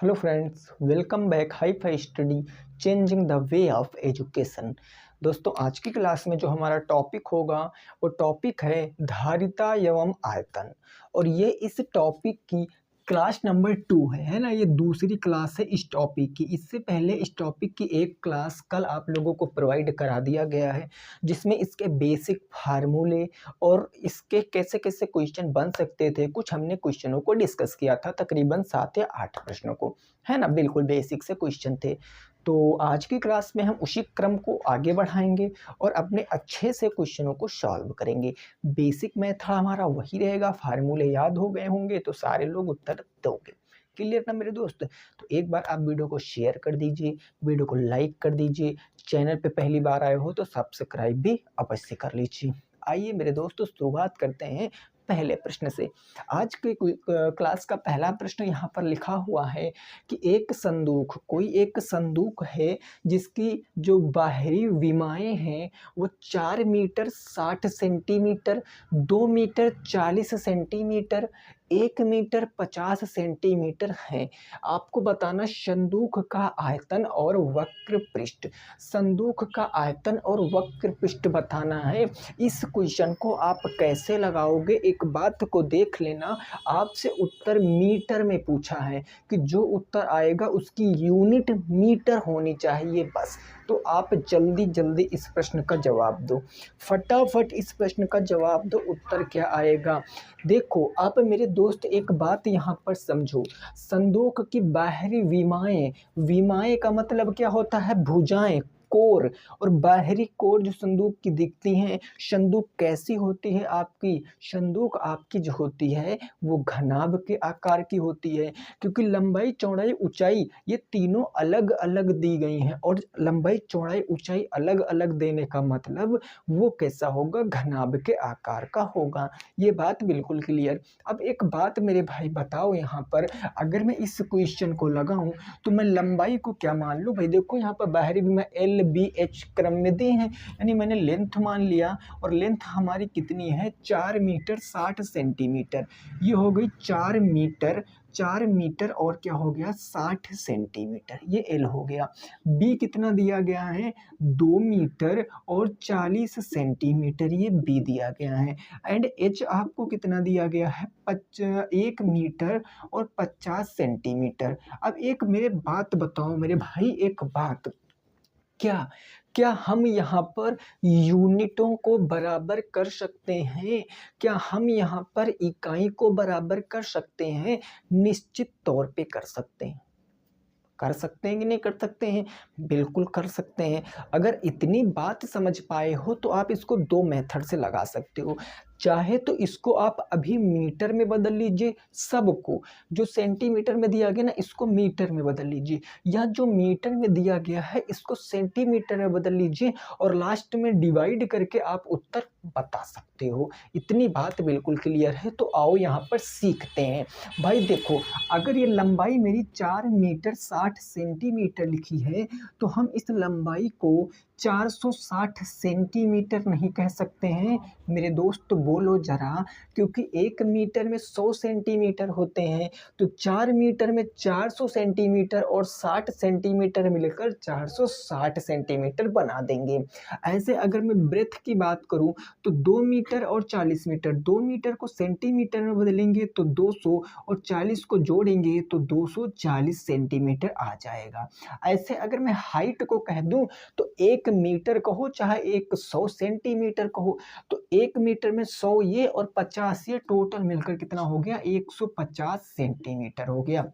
Hello friends, welcome back hi fi study changing the way of education. दोस्तों, आज की class में जो हमारा टॉपिक होगा वो टॉपिक है धारिता एवं आयतन। और ये इस टॉपिक की क्लास नंबर 2 है ना। ये दूसरी क्लास है इस टॉपिक की। इससे पहले इस टॉपिक की एक क्लास कल आप लोगों को प्रोवाइड करा दिया गया है, जिसमें इसके बेसिक फार्मूले और इसके कैसे कैसे क्वेश्चन बन सकते थे, कुछ हमने क्वेश्चनों को डिस्कस किया था, तकरीबन 7 या 8 प्रश्नों को, है ना। बिल्कुल बेसिक से क्वेश्चन थे। तो आज की क्लास में हम उसी क्रम को आगे बढ़ाएंगे और अपने अच्छे से क्वेश्चनों को सॉल्व करेंगे। बेसिक मेथड हमारा वही रहेगा, फार्मूले याद हो गए होंगे तो सारे लोग उत्तर दोगे। क्लियर ना मेरे दोस्त? तो एक बार आप वीडियो को शेयर कर दीजिए, वीडियो को लाइक कर दीजिए, चैनल पे पहली बार आए हो तो सब्सक्राइब भी अवश्य कर लीजिए। आइए मेरे दोस्तों, शुरुआत करते हैं पहले प्रश्न से। आज के क्लास का पहला प्रश्न यहाँ पर लिखा हुआ है कि कोई एक संदूक है जिसकी जो बाहरी विमाएं हैं वो 4 metre 60 centimetre, 2 metre 40 centimetre, 1 metre 50 centimetre है। आपको बताना संदूक का आयतन और वक्र पृष्ठ। संदूक का आयतन और वक्र पृष्ठ बताना है। इस क्वेश्चन को आप कैसे लगाओगे, एक बात को देख लेना। आपसे उत्तर मीटर में पूछा है कि जो उत्तर आएगा उसकी यूनिट मीटर होनी चाहिए बस। तो आप जल्दी जल्दी इस प्रश्न का जवाब दो, फटाफट इस प्रश्न का जवाब दो। उत्तर क्या आएगा? देखो आप मेरे दोस्त, एक बात यहाँ पर समझो। संदूक की बाहरी विमाएं, विमाएं का मतलब क्या होता है? भुजाएं, कोर। और बाहरी कोर जो संदूक की दिखती हैं, संदूक कैसी होती है आपकी? संदूक आपकी जो होती है वो घनाभ के आकार की होती है, क्योंकि लंबाई चौड़ाई ऊंचाई ये तीनों अलग अलग दी गई हैं। और लंबाई चौड़ाई ऊंचाई अलग अलग देने का मतलब वो कैसा होगा? घनाभ के आकार का होगा। ये बात बिल्कुल क्लियर। अब एक बात मेरे भाई बताओ, यहाँ पर अगर मैं इस क्वेश्चन को लगाऊं तो मैं लंबाई को क्या मान लूं? भाई देखो, यहाँ पर बाहरी भी मैं LBH क्रम में दी है, यानी मैंने लेंथ मान लिया। और लेंथ हमारी कितनी है? 4 मीटर 60 सेंटीमीटर। ये हो गई 4 मीटर और क्या हो गया? 60 सेंटीमीटर। ये L हो गया। B कितना दिया गया है? 2 मीटर और 40 सेंटीमीटर, ये B दिया गया है। एंड H आपको कितना दिया गया है? 1 मीटर और 50 सेंटीमीटर। अब एक मेरे बात बताओ मेरे भाई, एक बात, क्या क्या हम यहाँ पर यूनिटों को बराबर कर सकते हैं? क्या हम यहाँ पर इकाई को बराबर कर सकते हैं? निश्चित तौर पे कर सकते हैं। कर सकते हैं कि नहीं कर सकते हैं? बिल्कुल कर सकते हैं। अगर इतनी बात समझ पाए हो तो आप इसको 2 मेथड से लगा सकते हो। चाहे तो इसको आप अभी मीटर में बदल लीजिए, सबको जो सेंटीमीटर में दिया गया ना इसको मीटर में बदल लीजिए, या जो मीटर में दिया गया है इसको सेंटीमीटर में बदल लीजिए, और लास्ट में डिवाइड करके आप उत्तर बता सकते हो। इतनी बात बिल्कुल क्लियर है। तो आओ यहाँ पर सीखते हैं। भाई देखो, अगर ये लंबाई मेरी 4 मीटर 60 सेंटीमीटर लिखी है तो हम इस लंबाई को 460 सेंटीमीटर नहीं कह सकते हैं मेरे दोस्त? बोलो जरा, क्योंकि 1 मीटर में 100 सेंटीमीटर होते हैं, तो 4 मीटर में 400 सेंटीमीटर और 60 सेंटीमीटर मिलकर 460 सेंटीमीटर बना देंगे। ऐसे अगर मैं ब्रेथ की बात करूं तो 2 मीटर और 40 मीटर, 2 मीटर को सेंटीमीटर में बदलेंगे तो 200, और 40 को जोड़ेंगे तो 240 सेंटीमीटर आ जाएगा। ऐसे अगर मैं हाइट को कह दूं तो 1 मीटर कहो चाहे 100 सेंटीमीटर कहो, तो 1 मीटर में 100 ये और 50 ये, टोटल मिलकर कितना हो गया? 150 सेंटीमीटर हो गया।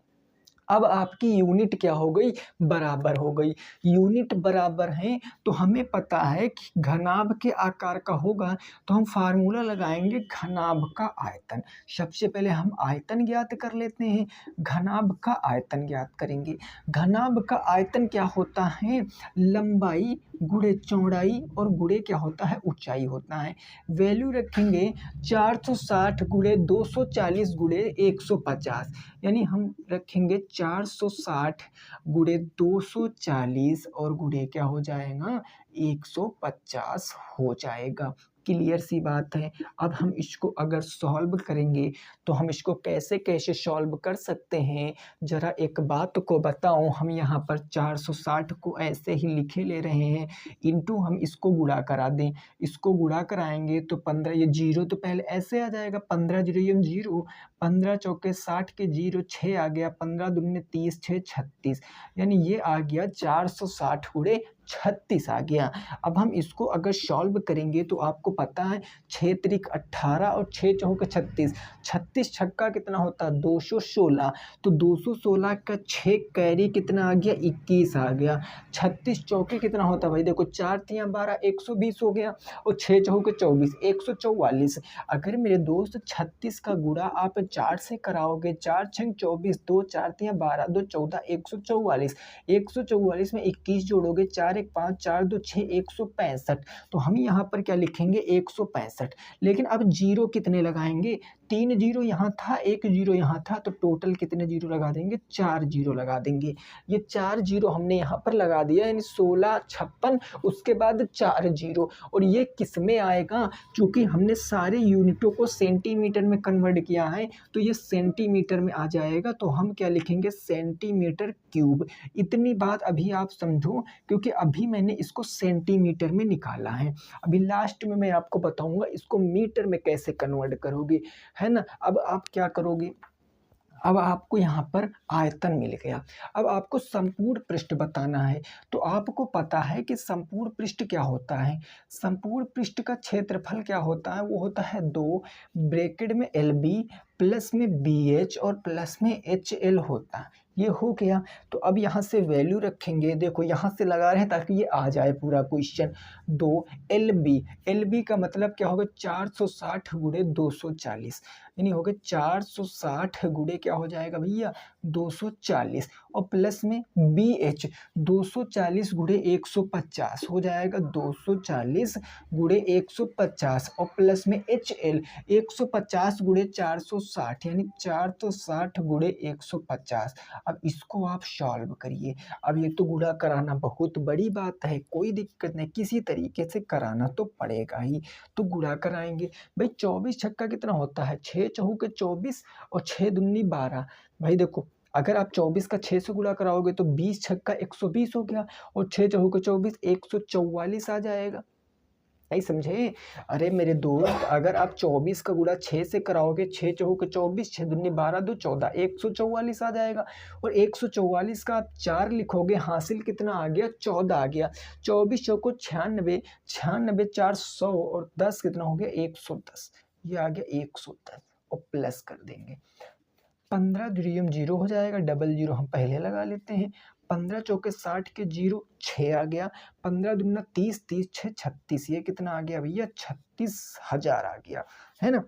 अब आपकी यूनिट क्या हो गई? बराबर हो गई। यूनिट बराबर है तो हमें पता है कि घनाभ के आकार का होगा, तो हम फार्मूला लगाएंगे घनाभ का आयतन। सबसे पहले हम आयतन ज्ञात कर लेते हैं, घनाभ का आयतन ज्ञात करेंगे। घनाभ का आयतन क्या होता है? लंबाई गुणे चौड़ाई और गुणे क्या होता है? ऊंचाई होता है। वैल्यू रखेंगे 460 गुणे 240 गुणे 150, यानी हम रखेंगे 460 गुणे 240 और गुणे क्या हो जाएगा? 150 हो जाएगा। क्लियर सी बात है। अब हम इसको अगर सॉल्व करेंगे तो हम इसको कैसे कैसे सॉल्व कर सकते हैं, ज़रा एक बात को बताऊं। हम यहाँ पर 460 को ऐसे ही लिखे ले रहे हैं, इंटू हम इसको गुणा करा दें। इसको गुणा कराएंगे तो 15, ये जीरो तो पहले ऐसे आ जाएगा, 15 जीरो ये जीरो, 15 चौके 60 के जीरो 6 आ गया, 15 दूनी 30, 6 36, यानी ये आ गया 460 गुणे 36 आ गया। अब हम इसको अगर सॉल्व करेंगे तो आपको पता है 6 त्रिक 18 और 6 चौके 36, 36 छक्का कितना होता है 216, तो 216 का 6 कैरी कितना आ गया 21 आ गया। 36 चौके कितना होता है भाई, देखो 4 तियाँ 12, 120 हो गया, और 6 चौके 24, 144। अगर मेरे दोस्त 36 का गुणा आप 4 से कराओगे, 4 छंग 24, 2 4 तियाँ 12, 2 14, 144, 144 में 21 जोड़ोगे, 4 1 5, 4 2 6, 165। तो हम यहाँ पर क्या लिखेंगे 165। लेकिन अब जीरो कितने लगाएंगे, 3 जीरो यहाँ था, 1 जीरो यहाँ था, तो टोटल कितने जीरो लगा देंगे, 4 जीरो लगा देंगे। ये 4 जीरो हमने यहाँ पर लगा दिया, यानी 16 56, उसके बाद 4 जीरो। और ये किस में आएगा, चूंकि हमने सारे यूनिटों को सेंटीमीटर में कन्वर्ट किया है तो ये सेंटीमीटर में आ जाएगा। तो हम क्या लिखेंगे सेंटीमीटर क्यूब। इतनी बात अभी आप समझो, क्योंकि अभी मैंने इसको सेंटीमीटर में निकाला है। अभी लास्ट में मैं आपको बताऊंगा इसको मीटर में कैसे कन्वर्ट करोगे, है ना। अब आप क्या करोगे, अब आपको यहाँ पर आयतन मिल गया। अब आपको संपूर्ण पृष्ठ बताना है। तो आपको पता है कि संपूर्ण पृष्ठ क्या होता है, संपूर्ण पृष्ठ का क्षेत्रफल क्या होता है, वो होता है 2 ब्रैकेट में LB प्लस में BH और प्लस में HL होता है। ये हो गया। तो अब यहाँ से वैल्यू रखेंगे, देखो यहाँ से लगा रहे हैं ताकि ये आ जाए पूरा क्वेश्चन। 2 LB का मतलब क्या होगा 460 गुणे 240, यानी हो गए 460 गुणे क्या हो जाएगा भैया 240, और प्लस में BH 240 गुणे 150 हो जाएगा 240 गुणे 150, और प्लस में HL 150 गुणे 460, यानी 460 गुणे 150। अब इसको आप सॉल्व करिए। अब ये तो गुणा कराना बहुत बड़ी बात है, कोई दिक्कत नहीं, किसी तरीके से कराना तो पड़ेगा ही। तो गुणा कराएंगे भाई, 24 छक्का कितना होता है 6 चौके 24 और 6 दूनी 12। भाई देखो अगर आप 24 का 6 से गुणा कराओगे तो 20 छक्का 120 हो गया, और 6 चौके 24 144 आ जाएगा। नहीं समझे। अरे मेरे दोस्त अगर आप 24 का गुणा 6 से कराओगे, 6 चौके 24, 6 दूनी 12, 2 14, 144 आ जाएगा। और 144 का आप 4 लिखोगे, हासिल कितना आ गया 14 आ गया। 24 चौको 96, 96 4 100, और 10 कितना हो गया 110, ये आ गया 110, और प्लस कर देंगे। 15 जीरो जीरो हो जाएगा, डबल जीरो हम पहले लगा लेते हैं। 15 चौके 60 के जीरो 6 आ गया, 15 दूना 30, 30 6 36, ये कितना आ गया भैया 36,000 आ गया, है ना।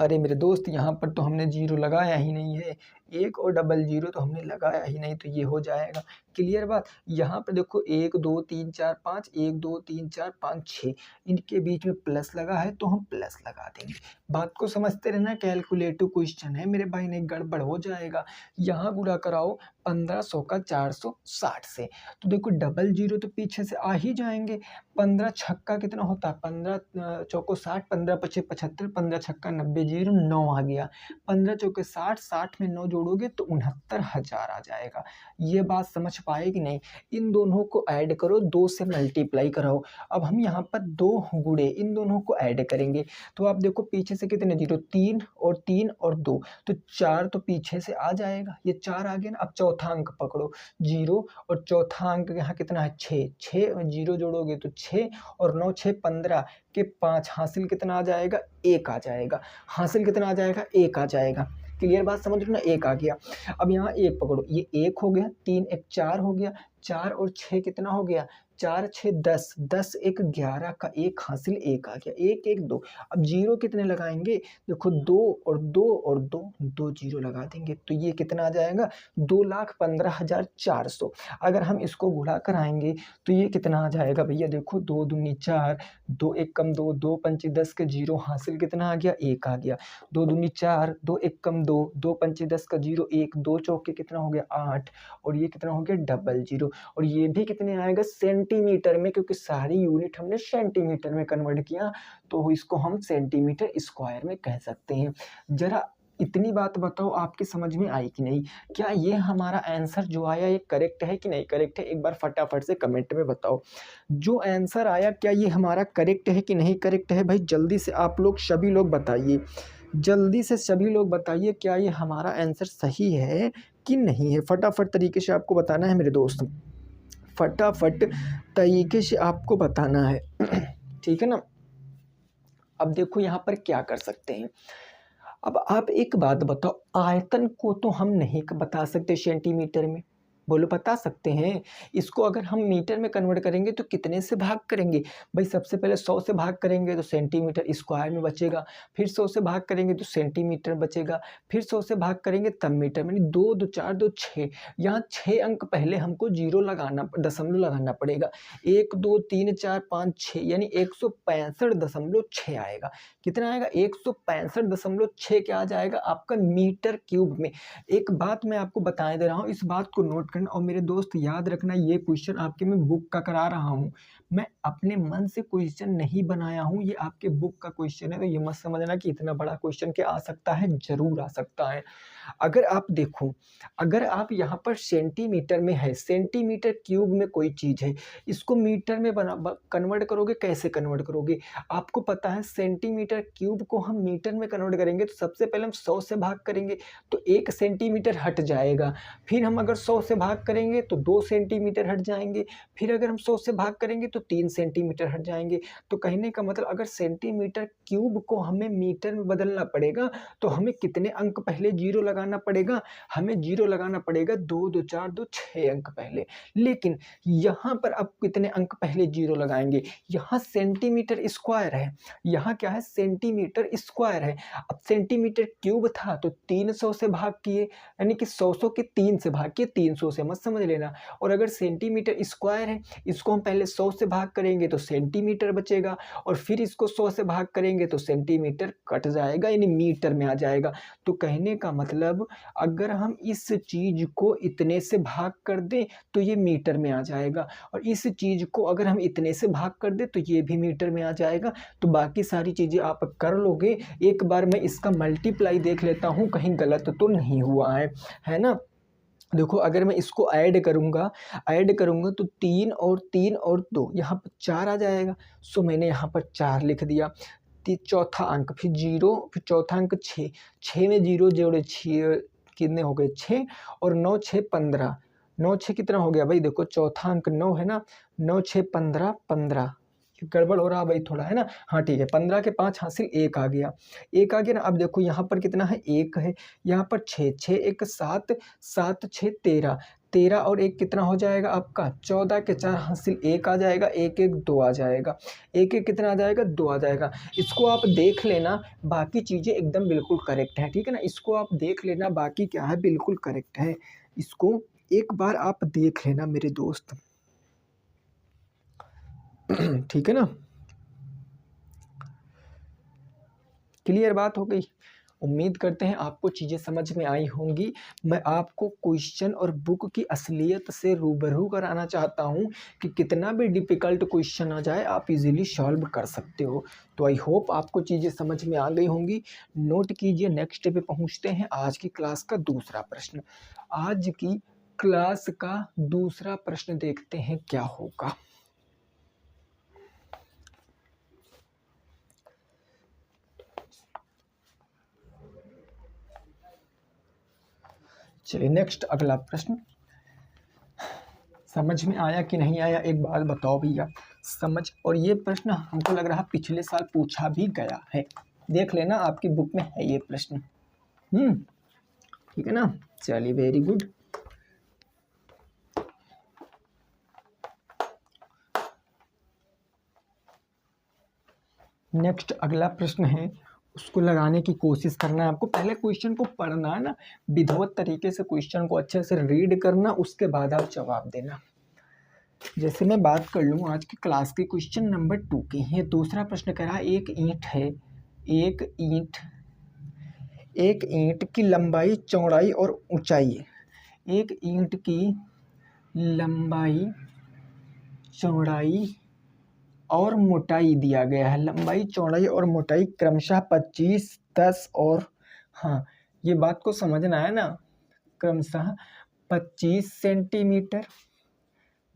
अरे मेरे दोस्त यहाँ पर तो हमने जीरो लगाया ही नहीं है, एक और डबल जीरो तो हमने लगाया ही नहीं, तो ये हो जाएगा। क्लियर बात। यहाँ पर देखो 1 2 3 4 5, 1 2 3 4 5 6, इनके बीच में प्लस लगा है तो हम प्लस लगा देंगे। बात को समझते रहना, कैलकुलेटिव क्वेश्चन है मेरे भाई, नहीं गड़बड़ हो जाएगा। यहाँ गुणा कराओ 1500 का 460 से, तो देखो डबल जीरो तो पीछे से आ ही जाएंगे। 15 छक्का कितना होता है 15 चौको 60, 15 पचे 75, 15 छक्का 90, जीरो 9 आ गया। 15 चौके 60, 60 में 9 जोड़ोगे तो 69,000 आ जाएगा। ये बात समझ पाए कि नहीं। इन दोनों को ऐड करो, 2 से मल्टीप्लाई कराओ। अब हम यहाँ पर 2 गुणे इन दोनों को ऐड करेंगे, तो आप देखो पीछे से कितने जीरो 3 और 3 और 2, तो 4 तो पीछे से आ जाएगा, ये 4 आ गया ना। अब चौथा अंक पकड़ो, जीरो, और चौथा अंक यहाँ कितना है 6, 6 जीरो जोड़ोगे तो 6 और 9 6 15 के 5, हासिल कितना आ जाएगा 1 आ जाएगा। हासिल कितना आ जाएगा 1 आ जाएगा। क्लियर बात समझ लो ना, 1 आ गया। अब यहाँ 1 पकड़ो, ये 1 हो गया, 3 1 4 हो गया, 4 और 6 कितना हो गया 4 6 10, 10 1 11 का 1, हासिल 1 आ गया। 1 1 2, अब जीरो कितने लगाएंगे, देखो 2 और 2 और 2, 2 जीरो लगा देंगे, तो ये कितना आ जाएगा 2,15,400। अगर हम इसको गुणा कराएंगे तो ये कितना आ जाएगा भैया, देखो 2 दूनी 4, 2 1 कम 2, 2 पंचे 10 के 0, हासिल कितना आ गया 1 आ गया। 2 दूनी 4, 2 1 कम 2, 2 पंचे 10 का 0 1, 2 चौके कितना हो गया 8 और ये कितना हो गया 00 और ये भी कितने आएगा सेंटीमीटर में, क्योंकि सारी यूनिट हमने सेंटीमीटर में कन्वर्ट किया तो इसको हम सेंटीमीटर स्क्वायर में कह सकते हैं। जरा इतनी बात बताओ आपकी समझ में आई कि नहीं? क्या ये हमारा आंसर जो आया ये करेक्ट है कि नहीं करेक्ट है? एक बार फटाफट से कमेंट में बताओ। जो आंसर आया क्या ये हमारा करेक्ट है कि नहीं करेक्ट है? भाई जल्दी से आप लोग सभी लोग बताइए, जल्दी से सभी लोग बताइए क्या ये हमारा आंसर सही है कि नहीं है? फटाफट तरीके से आपको बताना है मेरे दोस्त, फटाफट तरीके से आपको बताना है ठीक है ना। अब देखो यहाँ पर क्या कर सकते हैं। अब आप एक बात बताओ, आयतन को तो हम नहीं बता सकते सेंटीमीटर में, बोलो बता सकते हैं? इसको अगर हम मीटर में कन्वर्ट करेंगे तो कितने से भाग करेंगे? भाई सबसे पहले 100 से भाग करेंगे तो सेंटीमीटर स्क्वायर में बचेगा, फिर 100 से भाग करेंगे तो सेंटीमीटर बचेगा, फिर 100 से भाग करेंगे तब मीटर में। 2 2 4 2 6, यहाँ 6 अंक पहले हमको जीरो लगाना, दशमलव लगाना पड़ेगा। 1 2 3 4 5 6 यानी 165.6 आएगा। कितना आएगा? 165.6 क्या आ जाएगा आपका मीटर क्यूब में। एक बात मैं आपको बता दे रहा हूँ, इस बात को नोट करना और मेरे दोस्त याद रखना, ये क्वेश्चन आपके मैं बुक का करा रहा हूँ, मैं अपने मन से क्वेश्चन नहीं बनाया हूँ, ये आपके बुक का क्वेश्चन है। तो ये मत समझना कि इतना बड़ा क्वेश्चन क्या आ सकता है, जरूर आ सकता है। अगर आप देखो, अगर आप यहाँ पर सेंटीमीटर में है, सेंटीमीटर क्यूब में कोई चीज़ है, इसको मीटर में कन्वर्ट करोगे, कैसे कन्वर्ट करोगे? आपको पता है सेंटीमीटर क्यूब को हम मीटर में कन्वर्ट करेंगे तो सबसे पहले हम 100 से भाग करेंगे तो 1 सेंटीमीटर हट जाएगा, फिर हम अगर 100 से भाग करेंगे तो 2 सेंटीमीटर हट जाएंगे, फिर अगर हम 100 से भाग करेंगे तो 3 सेंटीमीटर हट जाएंगे। तो कहने का मतलब अगर सेंटीमीटर क्यूब को हमें मीटर में बदलना पड़ेगा तो हमें कितने अंक पहले जीरो लगाना पड़ेगा? हमें जीरो लगाना पड़ेगा 2 2 4 2 6 अंक पहले। लेकिन यहाँ पर अब कितने अंक पहले जीरो लगाएंगे? यहाँ सेंटीमीटर स्क्वायर है, यहाँ क्या है सेंटीमीटर स्क्वायर है। अब सेंटीमीटर क्यूब था तो 300 से भाग किए, यानी कि 100 के 3 से भाग किए, 300 से मत समझ लेना। और अगर सेंटीमीटर स्क्वायर है, इसको हम पहले 100 से भाग करेंगे तो सेंटीमीटर बचेगा और फिर इसको 100 से भाग करेंगे तो सेंटीमीटर कट जाएगा, यानी मीटर में आ जाएगा। तो कहने का मतलब अगर हम इस चीज को इतने से भाग कर दें तो ये मीटर में आ जाएगा, और इस चीज को अगर हम इतने से भाग कर दें तो ये भी मीटर में आ जाएगा। तो बाकी सारी चीजें आप कर लोगे। एक बार मैं इसका मल्टीप्लाई देख लेता हूँ कहीं गलत तो नहीं हुआ है ना। देखो अगर मैं इसको ऐड करूंगा तो 3 और 3 और 2 यहाँ पर 4 आ जाएगा। सो मैंने यहाँ पर 4 लिख दिया। चौथा अंक फिर 0, फिर चौथा अंक 6, 6 में 0 जोड़े 6 कितने हो गए 6 और 9 6 15, 9 6 कितना हो गया भाई? देखो चौथा अंक 9 है ना, 9 6 15, 15 गड़बड़ हो रहा भाई थोड़ा है ना। हाँ ठीक है, 15 के 5 हासिल 1 आ गया, 1 आ गया ना। अब देखो यहाँ पर कितना है 1 है, यहाँ पर 6, 6 1 7, 7 6 13, 13 और 1 कितना हो जाएगा आपका 14 के 4 हासिल 1 आ जाएगा, 1 1 2 आ जाएगा, 1 1 कितना आ जाएगा 2 आ जाएगा। इसको आप देख लेना, बाकी चीज़ें एकदम बिल्कुल करेक्ट है, ठीक है ना। इसको आप देख लेना, बाकी क्या है बिल्कुल करेक्ट है। इसको एक बार आप देख लेना मेरे दोस्त ठीक है ना। क्लियर बात हो गई? उम्मीद करते हैं आपको चीज़ें समझ में आई होंगी। मैं आपको क्वेश्चन और बुक की असलियत से रूबरू कराना चाहता हूं कि कितना भी डिफ़िकल्ट क्वेश्चन आ जाए आप इजीली सॉल्व कर सकते हो। तो आई होप आपको चीज़ें समझ में आ गई होंगी। नोट कीजिए, नेक्स्ट पे पहुंचते हैं। आज की क्लास का दूसरा प्रश्न, आज की क्लास का दूसरा प्रश्न देखते हैं क्या होगा। चलिए नेक्स्ट अगला प्रश्न, समझ में आया कि नहीं आया एक बात बताओ भैया समझ। और ये प्रश्न हमको लग रहा पिछले साल पूछा भी गया है, देख लेना आपकी बुक में है ये प्रश्न। ठीक है ना। चलिए वेरी गुड। नेक्स्ट अगला प्रश्न है, उसको लगाने की कोशिश करना है आपको। पहले क्वेश्चन को पढ़ना है ना, विधिवत तरीके से क्वेश्चन को अच्छे से रीड करना, उसके बाद आप जवाब देना। जैसे मैं बात कर लूँ आज की क्लास के क्वेश्चन नंबर 2 की, ये दूसरा प्रश्न कह रहा है एक ईंट है, एक ईंट की लंबाई चौड़ाई और ऊंचाई है। एक ईंट की लंबाई चौड़ाई और मोटाई दिया गया है। लंबाई चौड़ाई और मोटाई क्रमशः 25, 10 और हाँ ये बात को समझना है ना, क्रमशः 25 सेंटीमीटर,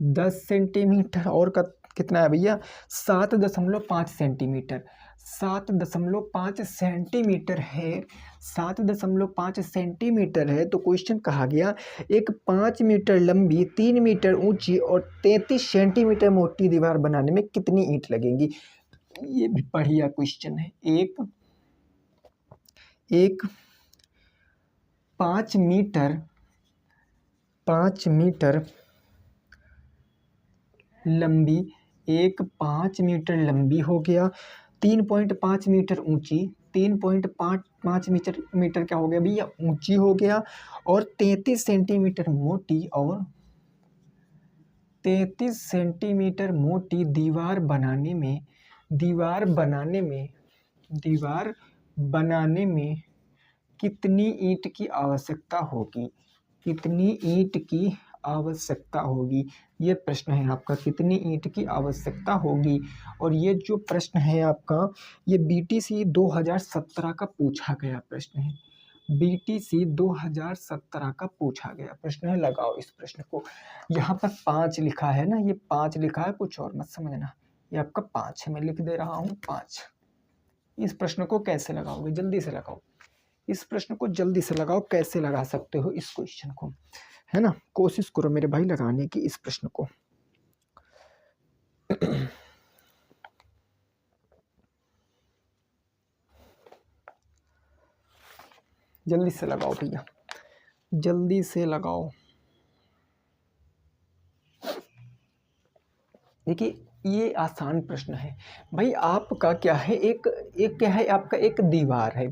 10 सेंटीमीटर और कितना है भैया 7.5 सेंटीमीटर। 7.5 सेंटीमीटर है, 7.5 सेंटीमीटर है। तो क्वेश्चन कहा गया एक 5 मीटर लंबी, 3 मीटर ऊंची और 33 सेंटीमीटर मोटी दीवार बनाने में कितनी ईंट लगेंगी। ये भी बढ़िया क्वेश्चन है। एक 5 मीटर लंबी, एक 5 मीटर लंबी हो गया, 3.5 मीटर ऊंची, 3.5 मीटर क्या हो गया भैया ऊंची हो गया, और 33 सेंटीमीटर मोटी, और 33 सेंटीमीटर मोटी दीवार बनाने में कितनी ईंट की आवश्यकता होगी, कितनी ईंट की आवश्यकता होगी। ये प्रश्न है आपका, कितनी ईंट की आवश्यकता होगी। और ये जो प्रश्न है आपका, ये बीटीसी 2017 का पूछा गया प्रश्न है। बीटीसी 2017 का पूछा गया प्रश्न है। लगाओ इस प्रश्न को। यहाँ पर 5 लिखा है ना, ये 5 लिखा है, कुछ और मत समझना। ये आपका 5 है, मैं लिख दे रहा हूँ 5। इस प्रश्न को कैसे लगाओगे, जल्दी से लगाओ इस प्रश्न को, जल्दी से लगाओ। कैसे लगा सकते हो इस क्वेश्चन को, है ना, कोशिश करो मेरे भाई लगाने की इस प्रश्न को। जल्दी से लगाओ भैया, जल्दी से लगाओ। देखिए ये आसान प्रश्न है भाई। आपका क्या है, एक क्या है आपका, एक दीवार है,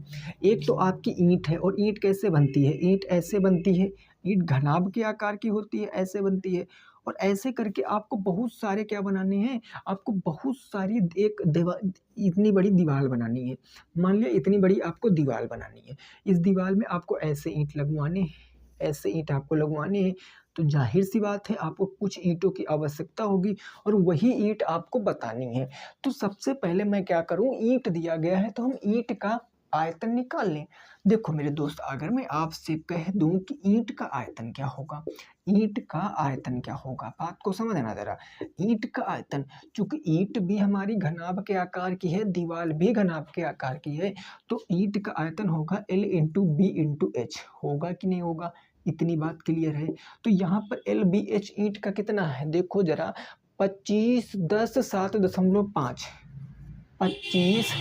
एक तो आपकी ईंट है। और ईंट कैसे बनती है, ईंट ऐसे बनती है, ईंट घनाभ के आकार की होती है, ऐसे बनती है। और ऐसे करके आपको बहुत सारे क्या बनाने हैं, आपको बहुत सारी एक दीवार, इतनी बड़ी दीवार बनानी है। मान लिया इतनी बड़ी आपको दीवार बनानी है। इस दीवार में आपको ऐसे ईंट लगवाने हैं, ऐसे ईंट आपको लगवाने हैं। तो जाहिर सी बात है आपको कुछ ईंटों की आवश्यकता होगी, और वही ईंट आपको बतानी है। तो सबसे पहले मैं क्या करूं, ईंट दिया गया है तो हम ईंट का आयतन निकाल लें। देखो मेरे दोस्त, अगर मैं आपसे कह दूं कि ईंट का आयतन क्या होगा, ईंट का आयतन क्या होगा, बात को समझना जरा। ईंट का आयतन, चूंकि ईंट भी हमारी घनाभ के आकार की है, दीवार भी घनाभ के आकार की है, तो ईंट का आयतन होगा L into B into H. होगा कि नहीं होगा, इतनी बात क्लियर है। तो यहाँ पर LBH ईंट का कितना है, देखो जरा, 25 10 7.5, 25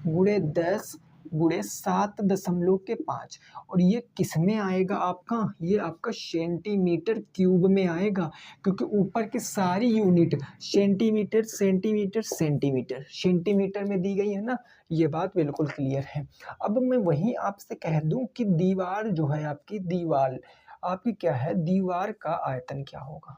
गुणे 10 गुणे 7.5। और ये किस में आएगा आपका, ये आपका सेंटीमीटर क्यूब में आएगा, क्योंकि ऊपर की सारी unit centimetre centimetre centimetre centimetre में दी गई है ना। ये बात बिल्कुल क्लियर है। अब मैं वही आपसे कह दूं कि दीवार जो है आपकी, दीवार आपकी क्या है, दीवार का आयतन क्या होगा,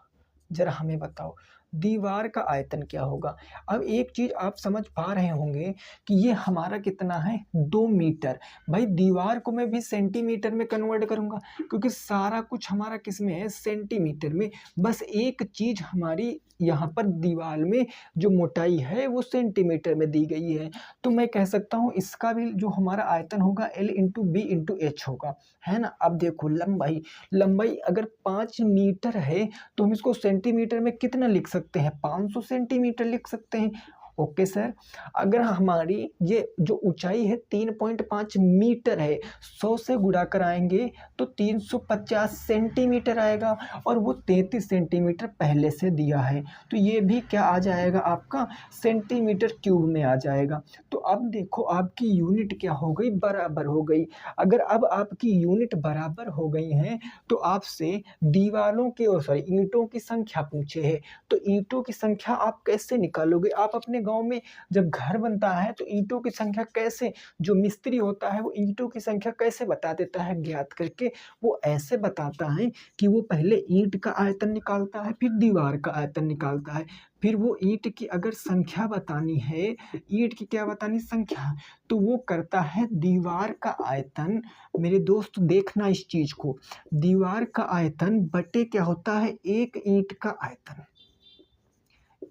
जरा हमें बताओ दीवार का आयतन क्या होगा। अब एक चीज आप समझ पा रहे होंगे कि ये हमारा कितना है, 2 मीटर। भाई दीवार को मैं भी सेंटीमीटर में कन्वर्ट करूंगा, क्योंकि सारा कुछ हमारा किस में है, सेंटीमीटर में। बस एक चीज हमारी यहाँ पर दीवार में जो मोटाई है वो सेंटीमीटर में दी गई है। तो मैं कह सकता हूँ इसका भी जो हमारा आयतन होगा L into B into H होगा, है ना। अब देखो लंबाई, लंबाई अगर 5 मीटर है तो हम इसको सेंटीमीटर में कितना लिख सकते हैं, 500 सेंटीमीटर लिख सकते हैं। Okay sir. अगर हमारी ये जो ऊंचाई है 3.5 मीटर है, 100 से गुणा कराएंगे तो 350 सेंटीमीटर आएगा, और वो 33 सेंटीमीटर पहले से दिया है। तो ये भी क्या आ जाएगा आपका, सेंटीमीटर क्यूब में आ जाएगा। तो अब देखो आपकी यूनिट क्या हो गई, बराबर हो गई। अगर अब आपकी यूनिट बराबर हो गई हैं तो आपसे दीवारों के, ईंटों की संख्या पूछे है। तो ईंटों की संख्या आप कैसे निकालोगे, आप अपने गांव में जब घर बनता है तो ईंटों की संख्या कैसे, जो मिस्त्री होता है वो ईंटों की संख्या कैसे बता देता है ज्ञात करके, वो ऐसे बताता है कि वो पहले ईंट का आयतन निकालता है, फिर दीवार का आयतन निकालता है, फिर वो ईंट की अगर संख्या बतानी है, ईंट की क्या बतानी संख्या, तो वो करता है दीवार का आयतन। मेरे दोस्त देखना इस चीज को, दीवार का आयतन बटे क्या होता है, एक ईंट का आयतन,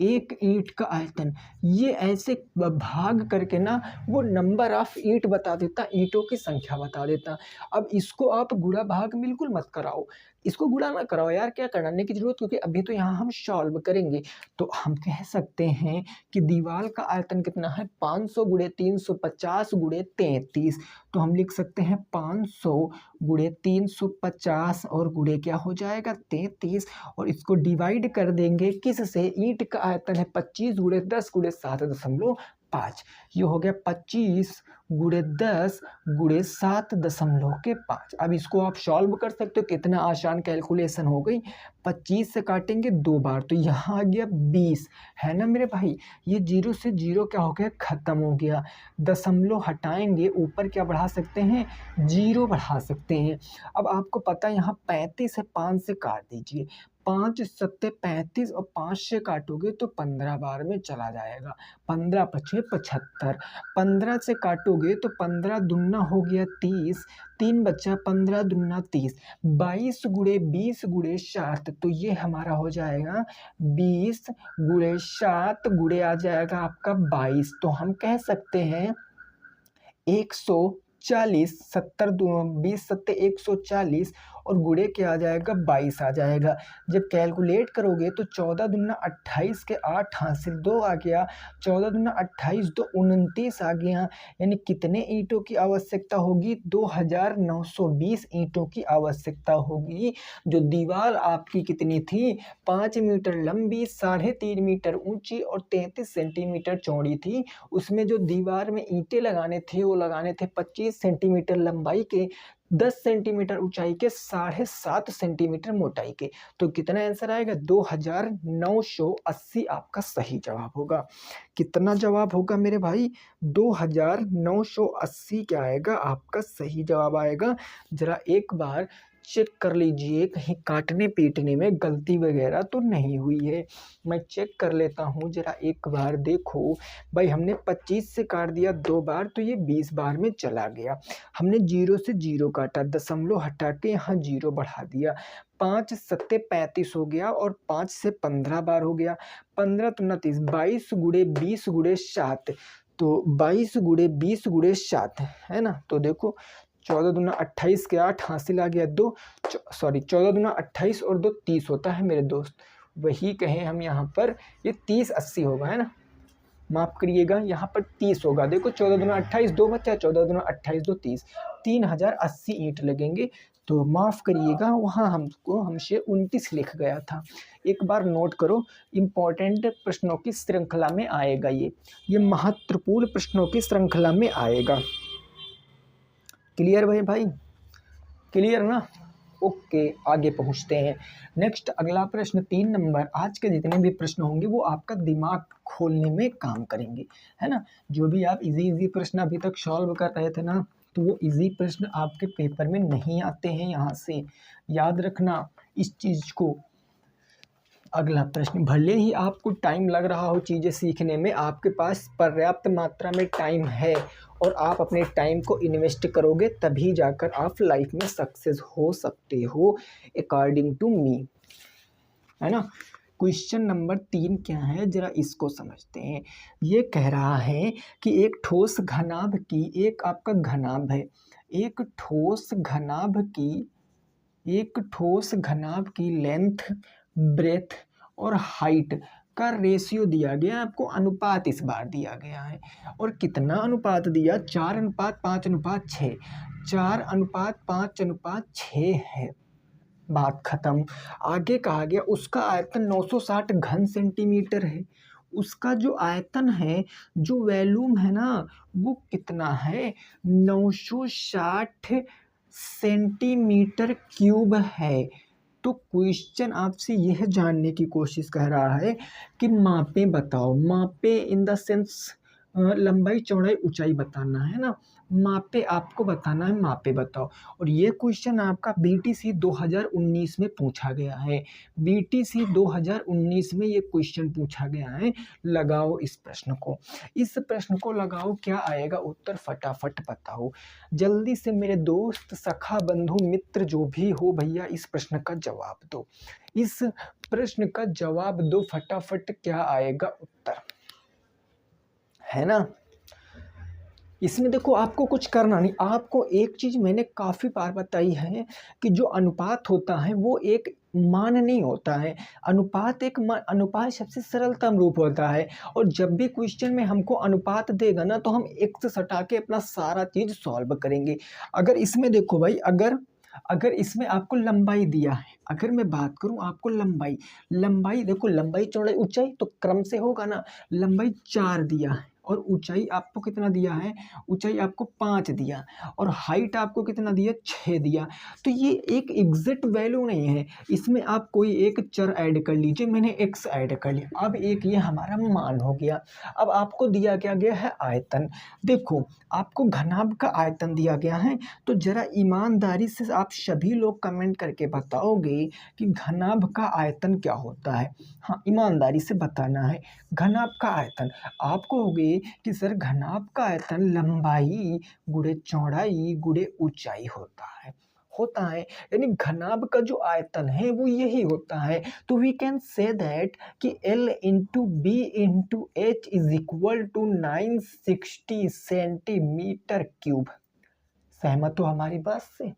एक ईंट का आयतन। ये ऐसे भाग करके ना वो नंबर ऑफ ईंट बता देता, ईंटों की संख्या बता देता। अब इसको आप गुणा भाग बिल्कुल मत कराओ, इसको गुणा ना कराओ यार, क्या कराने की जरूरत, क्योंकि अभी तो यहाँ हम सॉल्व करेंगे। तो हम कह सकते हैं कि दीवार का आयतन कितना है, 500 गुणे 350 गुणे 33। तो हम लिख सकते हैं 500 गुणे 350 और गुणे क्या हो जाएगा 33, और इसको डिवाइड कर देंगे किससे, ईंट का आयतन है 25 गुणे 10 गुणे 7.5, ये हो गया 25 गुणे 10 गुणे 7.5। अब इसको आप सॉल्व कर सकते हो, कितना आसान कैलकुलेशन हो गई, 25 से काटेंगे 2 बार तो यहाँ आ गया 20, है ना मेरे भाई। ये जीरो से जीरो क्या हो गया, खत्म हो गया, दशमलव हटाएंगे ऊपर क्या बढ़ा सकते हैं, जीरो बढ़ा सकते हैं। अब आपको पता है यहाँ 35 है, 5 से काट दीजिए, 5 सत्ते 35 और 5 से काटोगे तो 15 बार में चला जाएगा, 15 पचे 75, 15 से काटोगे तो 15 दुना हो गया 30, 3 बच्चा 15 दुना 30, 22 गुणे 20 गुणे 7, तो ये हमारा हो जाएगा 20 गुणे 7 गुणे आ जाएगा आपका 22। तो हम कह सकते हैं 140, 70 20 सत्ते 140 और गुणे क्या आ जाएगा 22 आ जाएगा। जब कैलकुलेट करोगे तो 14 दुना 28 के 8 हासिल 2 आ गया, 14 दुना 28 2 29 आ गया, यानी कितने ईंटों की आवश्यकता होगी, 2920 ईंटों की आवश्यकता होगी। जो दीवार आपकी कितनी थी, 5 मीटर लंबी, 3.5 मीटर ऊंची और 33 सेंटीमीटर चौड़ी थी, उसमें जो दीवार में ईंटें लगाने थे वो लगाने थे 25 सेंटीमीटर लंबाई के, 10 सेंटीमीटर ऊंचाई के, 7.5 सेंटीमीटर मोटाई के। तो कितना आंसर आएगा, 2980 आपका सही जवाब होगा। कितना जवाब होगा मेरे भाई, 2980 क्या आएगा आपका सही जवाब आएगा। जरा एक बार चेक कर लीजिए कहीं काटने पीटने में गलती वगैरह तो नहीं हुई है, मैं चेक कर लेता हूँ जरा एक बार। देखो भाई हमने 25 से काट दिया 2 बार तो ये 20 बार में चला गया, हमने 0 से 0 काटा, दशमलव हटा के यहाँ 0 बढ़ा दिया, 5 सत्ते 35 हो गया और 5 से 15 बार हो गया, 15 तो 29, 22 गुणे 20 गुणे 7, तो 22 गुणे 20 गुणे 7 है ना। तो देखो 14 दूना 28 के 8 हासिल आ गया 2, सॉरी 14 दूना 28 और 2 30 होता है मेरे दोस्त, वही कहें हम यहाँ पर, ये 3080 होगा, है ना, माफ करिएगा यहाँ पर 30 होगा। देखो 14 दूना 28 2 बच्चा, 14 दूना 28 2 30, 3080 ईंट लगेंगे। तो माफ करिएगा वहाँ हमको हमसे 29 लिख गया था। एक बार नोट करो, इम्पोर्टेंट प्रश्नों की श्रृंखला में आएगा, ये महत्वपूर्ण प्रश्नों की श्रृंखला में आएगा। क्लियर भाई, क्लियर ना, ओके आगे पहुंचते हैं। नेक्स्ट अगला प्रश्न 3 नंबर। आज के जितने भी प्रश्न होंगे वो आपका दिमाग खोलने में काम करेंगे, है ना। जो भी आप इजी प्रश्न अभी तक सॉल्व कर रहे थे ना, तो वो इजी प्रश्न आपके पेपर में नहीं आते हैं, यहाँ से याद रखना इस चीज को। अगला प्रश्न, भले ही आपको टाइम लग रहा हो चीज़ें सीखने में, आपके पास पर्याप्त मात्रा में टाइम है और आप अपने टाइम को इन्वेस्ट करोगे तभी जाकर आप लाइफ में सक्सेस हो सकते हो, अकॉर्डिंग टू मी, है ना। क्वेश्चन नंबर 3 क्या है, जरा इसको समझते हैं। ये कह रहा है कि एक ठोस घनाभ की, एक आपका घनाभ है, एक ठोस घनाभ की लेंथ, ब्रेथ और हाइट का रेशियो दिया गया, आपको अनुपात इस बार दिया गया है। और कितना अनुपात दिया, 4:5:6, 4:5:6 है। बात खत्म। आगे कहा गया उसका आयतन 960 घन सेंटीमीटर है, उसका जो आयतन है, जो वॉल्यूम है ना, वो कितना है, 960 सेंटीमीटर क्यूब है। तो क्वेश्चन आपसे यह जानने की कोशिश कर रहा है कि मापें बताओ। मापें इन द सेंस लंबाई चौड़ाई ऊंचाई बताना है ना। मापे आपको बताना है, मापे बताओ। और ये क्वेश्चन आपका बीटीसी 2019 में पूछा गया है। बीटीसी 2019 में ये क्वेश्चन पूछा गया है। लगाओ इस प्रश्न को, इस प्रश्न को लगाओ, क्या आएगा उत्तर फटाफट बताओ जल्दी से मेरे दोस्त, सखा, बंधु, मित्र जो भी हो भैया, इस प्रश्न का जवाब दो। इस प्रश्न का जवाब दो फटाफट, क्या आएगा उत्तर, है ना। इसमें देखो आपको कुछ करना नहीं, आपको एक चीज मैंने काफी बार बताई है कि जो अनुपात होता है वो एक मान नहीं होता है। अनुपात अनुपात सबसे सरलतम रूप होता है। और जब भी क्वेश्चन में हमको अनुपात देगा ना तो हम एक से सटा के अपना सारा चीज सॉल्व करेंगे। अगर इसमें देखो भाई, अगर अगर इसमें आपको लंबाई दिया है, अगर मैं बात करूं आपको लंबाई, लंबाई देखो, लंबाई चौड़ाई ऊंचाई तो क्रम से होगा ना। लंबाई 4 दिया है और ऊंचाई आपको कितना दिया है, ऊंचाई आपको 5 दिया और हाइट आपको कितना दिया, 6 दिया। तो ये एक एग्जैक्ट वैल्यू नहीं है, इसमें आप कोई एक चर ऐड कर लीजिए। मैंने x ऐड कर लिया, अब एक ये हमारा मान हो गया। अब आपको दिया क्या गया है, आयतन। देखो आपको घनाभ का आयतन दिया गया है, तो जरा ईमानदारी से आप सभी लोग कमेंट करके बताओगे कि घनाभ का आयतन क्या होता है। हाँ, ईमानदारी से बताना है घनाभ का आयतन। आप कहोगे कि सर घनाभ का आयतन लंबाई गुणे चौड़ाई गुणे ऊंचाई होता है, यानी घनाभ का जो आयतन है वो यही होता है। तो वी कैन से दैट कि L into B into H is equal to 960 centimetre cube. सहमत हो हमारी बात से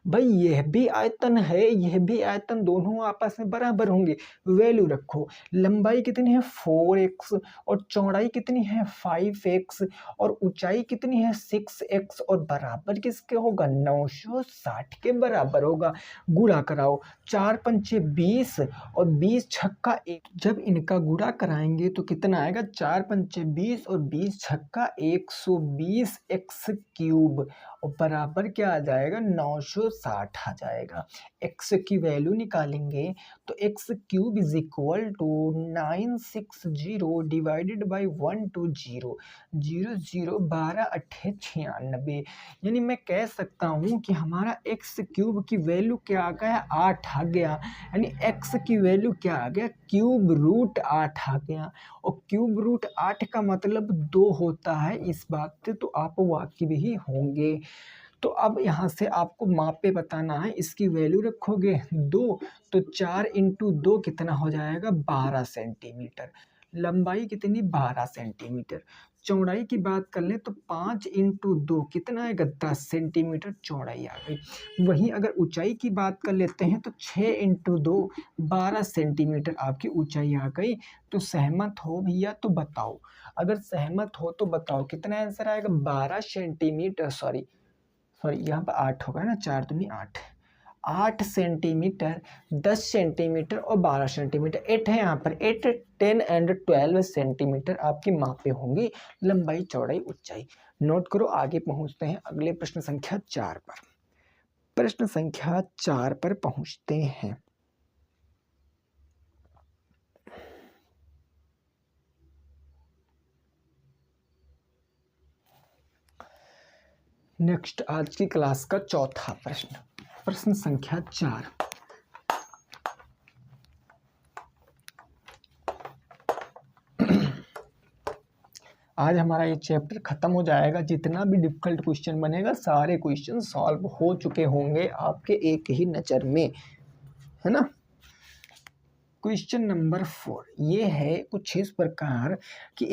भाई? यह भी आयतन है, यह भी आयतन, दोनों आपस में बराबर होंगे। वैल्यू रखो, लंबाई कितनी है 4x और चौड़ाई कितनी है 5x और ऊंचाई कितनी है 6x और बराबर किसके होगा, 960 के बराबर होगा। गुणा कराओ, 4 पंचे 20 और 20 छक्का 1, जब इनका गुणा कराएंगे तो कितना आएगा, 4 पंचे 20 और 20 छक्का 120 x क्यूब और बराबर क्या आ जाएगा, 960 आ जाएगा। x की वैल्यू निकालेंगे तो x cube is equal to 960 divided by 120, 0 12 8 96। यानी मैं कह सकता हूँ कि हमारा x क्यूब की वैल्यू क्या आ गया, 8 आ गया। यानी x की वैल्यू क्या आ गया, क्यूब रूट 8 आ गया। और क्यूब रूट 8 का मतलब 2 होता है, इस बात से तो आप वाकिफ ही होंगे। तो अब यहाँ से आपको मापे बताना है, इसकी वैल्यू रखोगे 2 तो 4 इंटू 2 कितना हो जाएगा, 12 सेंटीमीटर। लंबाई कितनी, 12 सेंटीमीटर। चौड़ाई की बात कर ले तो 5 इंटू 2 कितना आएगा, 10 सेंटीमीटर चौड़ाई आ गई। वहीं अगर ऊंचाई की बात कर लेते हैं तो 6 इंटू 2 12 सेंटीमीटर आपकी ऊंचाई आ गई। तो सहमत हो भैया तो बताओ, अगर सहमत हो तो बताओ कितना आंसर आएगा, 12 सेंटीमीटर, सॉरी यहाँ पर 8 होगा ना, 4 दूनी 8, 8 सेंटीमीटर, 10 सेंटीमीटर और 12 सेंटीमीटर, 8 है यहाँ पर, 8 10 एंड 12 सेंटीमीटर आपकी मापे होंगी, लंबाई चौड़ाई ऊंचाई। नोट करो, आगे पहुंचते हैं अगले प्रश्न संख्या 4 पर। प्रश्न संख्या 4 पर पहुंचते हैं। नेक्स्ट आज की क्लास का चौथा प्रश्न, प्रश्न संख्या 4। आज हमारा ये चैप्टर खत्म हो जाएगा। जितना भी डिफिकल्ट क्वेश्चन बनेगा सारे क्वेश्चन सॉल्व हो चुके होंगे आपके एक ही नजर में, है ना। क्वेश्चन नंबर 4 ये है कुछ इस प्रकार कि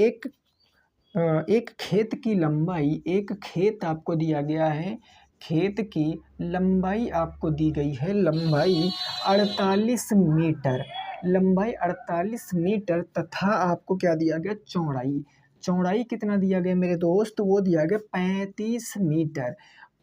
एक खेत की लंबाई, एक खेत आपको दिया गया है, खेत की लंबाई आपको दी गई है, लंबाई 48 मीटर, लंबाई 48 मीटर तथा आपको क्या दिया गया, चौड़ाई, चौड़ाई कितना दिया गया मेरे दोस्त, वो दिया गया 35 मीटर,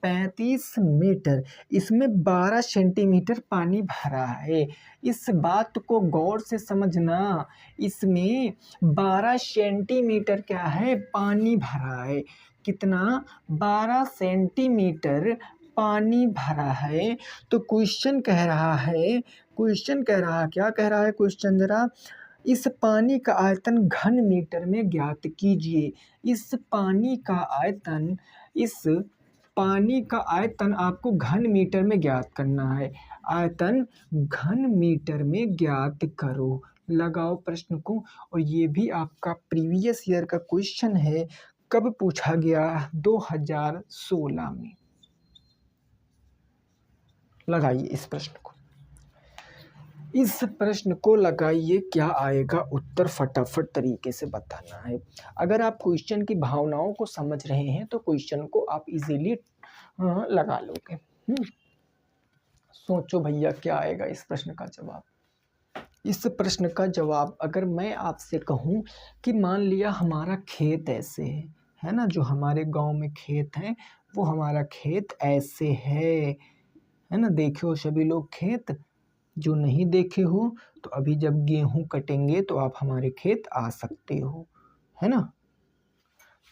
35 मीटर। इसमें 12 सेंटीमीटर पानी भरा है। इस बात को गौर से समझना, इसमें 12 सेंटीमीटर क्या है, पानी भरा है। कितना, 12 सेंटीमीटर पानी भरा है, तो क्वेश्चन कह रहा है, क्या कह रहा है क्वेश्चन जरा, इस पानी का आयतन घन मीटर में ज्ञात कीजिए। इस पानी का आयतन आपको घन मीटर में ज्ञात करना है। आयतन घन मीटर में ज्ञात करो। लगाओ प्रश्न को। और ये भी आपका प्रीवियस ईयर का क्वेश्चन है। कब पूछा गया? 2016 में। लगाइए इस प्रश्न को। इस प्रश्न को लगाइए, क्या आएगा उत्तर, फटाफट तरीके से बताना है। अगर आप क्वेश्चन की भावनाओं को समझ रहे हैं तो क्वेश्चन को आप इजीली लगा लोगे। सोचो भैया क्या आएगा इस प्रश्न का जवाब। इस प्रश्न का जवाब अगर मैं आपसे कहूं कि मान लिया हमारा खेत ऐसे है ना, जो हमारे गांव में खेत है वो हमारा खेत ऐसे है ना। देखे हो सभी लोग खेत? जो नहीं देखे हो तो अभी जब गेहूं कटेंगे तो आप हमारे खेत आ सकते हो, है ना।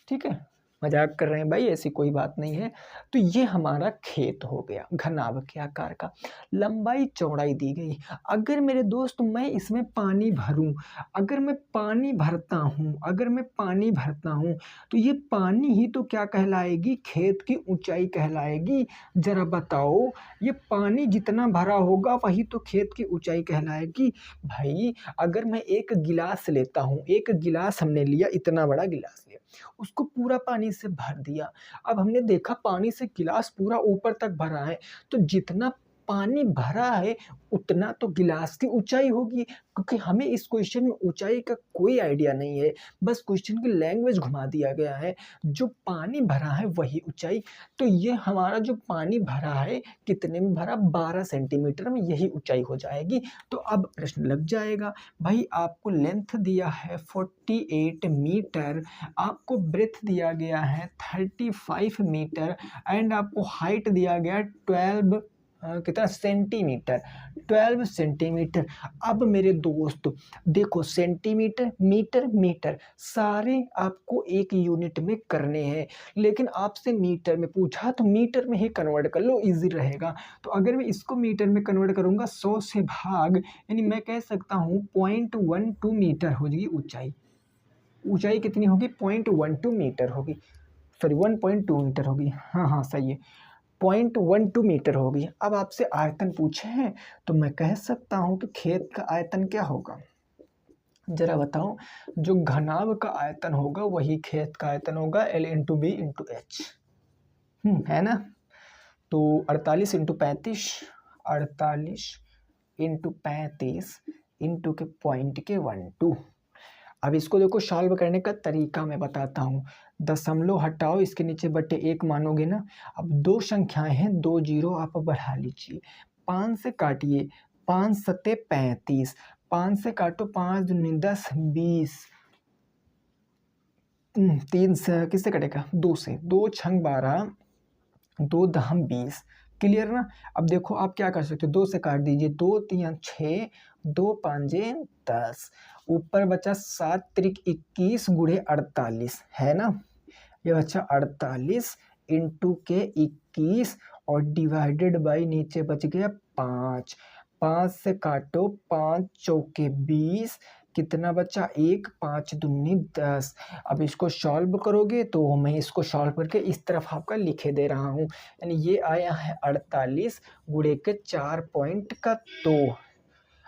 ठीक है, मजाक कर रहे हैं भाई, ऐसी कोई बात नहीं है। तो ये हमारा खेत हो गया घनाभ के आकार का। लंबाई चौड़ाई दी गई। अगर मेरे दोस्त मैं इसमें पानी भरूं, अगर मैं पानी भरता हूं तो ये पानी ही तो क्या कहलाएगी? खेत की ऊंचाई कहलाएगी। जरा बताओ, ये पानी जितना भरा होगा वही तो खेत की ऊंचाई कहलाएगी। भाई अगर मैं एक गिलास लेता हूँ, एक गिलास हमने लिया, इतना बड़ा गिलास लिया, उसको पूरा पानी से भर दिया। अब हमने देखा पानी से गिलास पूरा ऊपर तक भरा है, तो जितना पानी भरा है उतना तो गिलास की ऊंचाई होगी। क्योंकि हमें इस क्वेश्चन में ऊंचाई का कोई आइडिया नहीं है, बस क्वेश्चन की लैंग्वेज घुमा दिया गया है। जो पानी भरा है वही ऊंचाई। तो ये हमारा जो पानी भरा है कितने में भरा? 12 सेंटीमीटर में, यही ऊंचाई हो जाएगी। तो अब प्रश्न लग जाएगा। भाई आपको लेंथ दिया है 48 मीटर, आपको ब्रेथ दिया गया है 35 मीटर एंड आपको हाइट दिया गया 12 कितना सेंटीमीटर, 12 सेंटीमीटर। अब मेरे दोस्त देखो, सेंटीमीटर, मीटर, मीटर सारे आपको एक यूनिट में करने हैं, लेकिन आपसे मीटर में पूछा तो मीटर में ही कन्वर्ट कर लो, इजी रहेगा। तो अगर मैं इसको मीटर में कन्वर्ट करूंगा 100 से भाग, यानी मैं कह सकता हूँ 0.12 मीटर हो जाएगी ऊंचाई। ऊंचाई कितनी होगी? 0.12 मीटर होगी, सॉरी 1.2 मीटर होगी। हाँ सही है, 0.12 मीटर होगी। अब आपसे आयतन पूछे हैं तो मैं कह सकता हूं कि खेत का आयतन क्या होगा? जरा बताओ। जो घनाभ का आयतन होगा वही खेत का आयतन होगा, L into B into H, है ना। तो 48 इंटू 35, 48 इंटू 35 इंटू के पॉइंट के 12। अब इसको देखो, सॉल्व करने का तरीका मैं बताता हूँ। दशमलव हटाओ, इसके नीचे बटे 1 मानोगे ना। अब दो संख्याएं हैं, 2 जीरो आप बढ़ा लीजिए। 5 से काटिए, 5 सत्ते 35, 5 से काटो, 5 दूनी 10, 20, 3 से किससे कटेगा? 2 से, 2 छंग 12, 2 दहम 20। क्लियर ना। अब देखो आप क्या कर सकते हो, 2 से काट दीजिए, 2 3 6, 2 5 10, ऊपर बचा 7 त्रिक 21 गुणे 48, है ना। ये बचा 48 इंटू के 21 और डिवाइडेड बाई नीचे बच गया 5। 5 से काटो, 5 चौके 20, कितना बचा? 1, 5 दूनी 10। अब इसको सॉल्व करोगे तो मैं इसको सॉल्व करके इस तरफ आपका लिखे दे रहा हूँ। यानी ये आया है 48 गुणे के 4 पॉइंट का 2,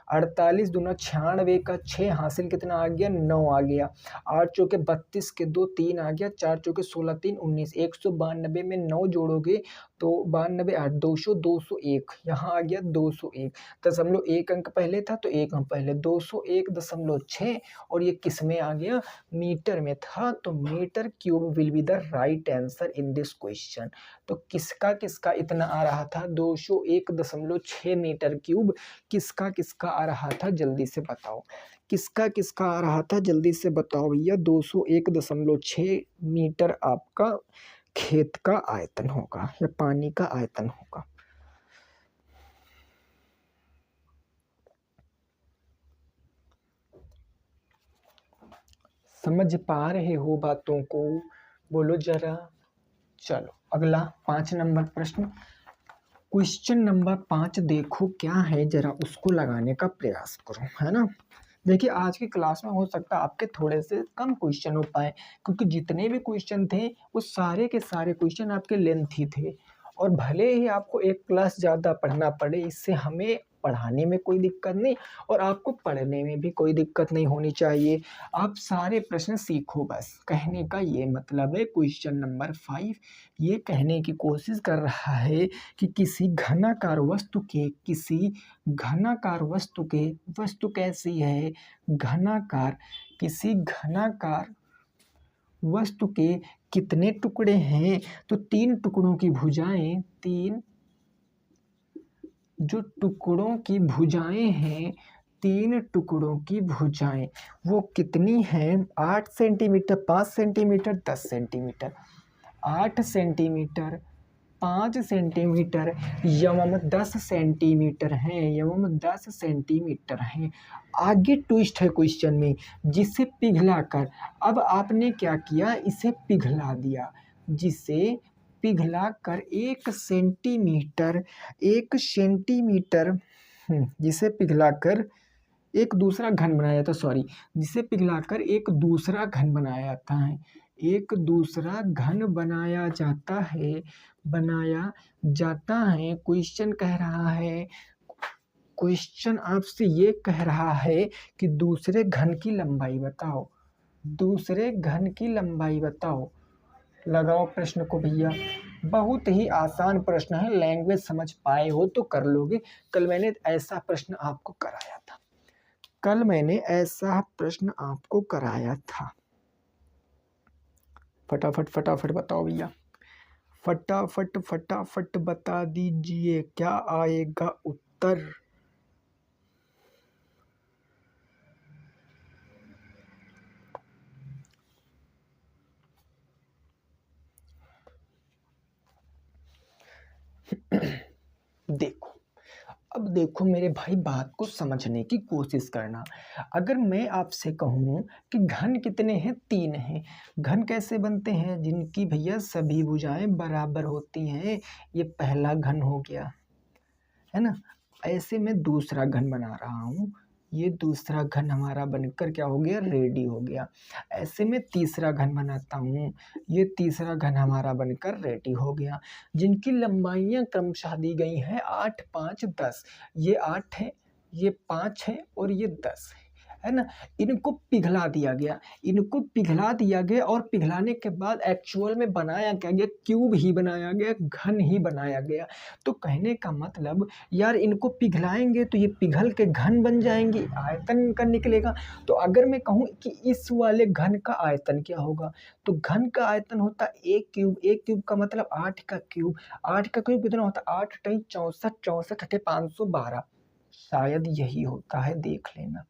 48 दूना 96 का 6 हासिल कितना आ गया? 9 आ गया। 8 चौके 32 के 2 3 आ गया, 4 चौके 16 3 19, 192 में 9 जोड़ोगे तो 92 8 200, 201, यहाँ आ गया 201। दशमलव एक अंक पहले था तो एक अंक पहले, 201.6, और ये किस में आ गया? मीटर में था। तो metre cube will be the right answer in this question. तो किसका किसका इतना आ रहा था? 201.6 मीटर क्यूब। किसका किसका आ रहा था? जल्दी से बताओ, किसका किसका आ रहा था? जल्दी से बताओ भैया। 201.6 मीटर आपका खेत का आयतन होगा या पानी का आयतन होगा। समझ पा रहे हो बातों को? बोलो जरा। चलो अगला 5 नंबर प्रश्न। क्वेश्चन नंबर 5 देखो क्या है, जरा उसको लगाने का प्रयास करो, है ना। देखिए आज की क्लास में हो सकता है आपके थोड़े से कम क्वेश्चन हो पाए, क्योंकि जितने भी क्वेश्चन थे वो सारे के सारे क्वेश्चन आपके लेंथी थे। और भले ही आपको एक क्लास ज़्यादा पढ़ना पड़े, इससे हमें पढ़ाने में कोई दिक्कत नहीं और आपको पढ़ने में भी कोई दिक्कत नहीं होनी चाहिए। आप सारे प्रश्न सीखो, बस कहने का ये मतलब है। क्वेश्चन नंबर 5 ये कहने की कोशिश कर रहा है कि किसी घनाकार वस्तु के वस्तु कैसी है, घनाकार, किसी घनाकार वस्तु के कितने टुकड़े हैं। तो 3 टुकड़ों की भुजाएं, 3 जो टुकड़ों की भुजाएं हैं, 3 टुकड़ों की भुजाएं वो कितनी हैं? 8 centimetre, 5 centimetre, 10 centimetre. 8 centimetre, 5 centimetre एवं 10 सेंटीमीटर हैं, एवं 10 सेंटीमीटर हैं। आगे ट्विस्ट है क्वेश्चन में, जिसे पिघलाकर, अब आपने क्या किया, इसे पिघला दिया, जिसे पिघलाकर 1 सेंटीमीटर, जिसे पिघलाकर एक दूसरा घन बनाया जाता, जिसे पिघलाकर एक दूसरा घन बनाया जाता है, एक दूसरा घन बनाया जाता है। क्वेश्चन आपसे ये कह रहा है कि दूसरे घन की लंबाई बताओ, दूसरे घन की लंबाई बताओ। लगाओ प्रश्न को भैया, बहुत ही आसान प्रश्न है, लैंग्वेज समझ पाए हो तो कर लोगे। कल मैंने ऐसा प्रश्न आपको कराया था, फटाफट बताओ भैया, फटाफट बता दीजिए क्या आएगा उत्तर। अब देखो मेरे भाई, बात को समझने की कोशिश करना। अगर मैं आपसे कहूँ कि घन कितने हैं, 3 हैं। घन कैसे बनते हैं? जिनकी भैया सभी भुजाएं बराबर होती हैं, ये पहला घन हो गया, है ना। ऐसे मैं दूसरा घन बना रहा हूँ, ये दूसरा घन हमारा बनकर क्या हो गया, रेडी हो गया। ऐसे में तीसरा घन बनाता हूँ, ये तीसरा घन हमारा बनकर रेडी हो गया, जिनकी लंबाइयाँ क्रमशः दी गई हैं 8, 5, 10। ये 8 है, ये 5 है और ये 10 है ना। इनको पिघला दिया गया, और पिघलाने के बाद एक्चुअल में बनाया क्या गया, क्यूब ही बनाया गया, घन ही बनाया गया। तो कहने का मतलब यार, इनको पिघलाएंगे तो ये पिघल के घन बन जाएंगे, आयतन इनका निकलेगा। तो अगर मैं कहूँ कि इस वाले घन का आयतन क्या होगा, तो घन का आयतन होता है 1 क्यूब। 1 क्यूब का मतलब 8 का क्यूब। 8 का क्यूब कितना होता है? 8 टाइम 64, 64 512, शायद यही होता है, देख लेना।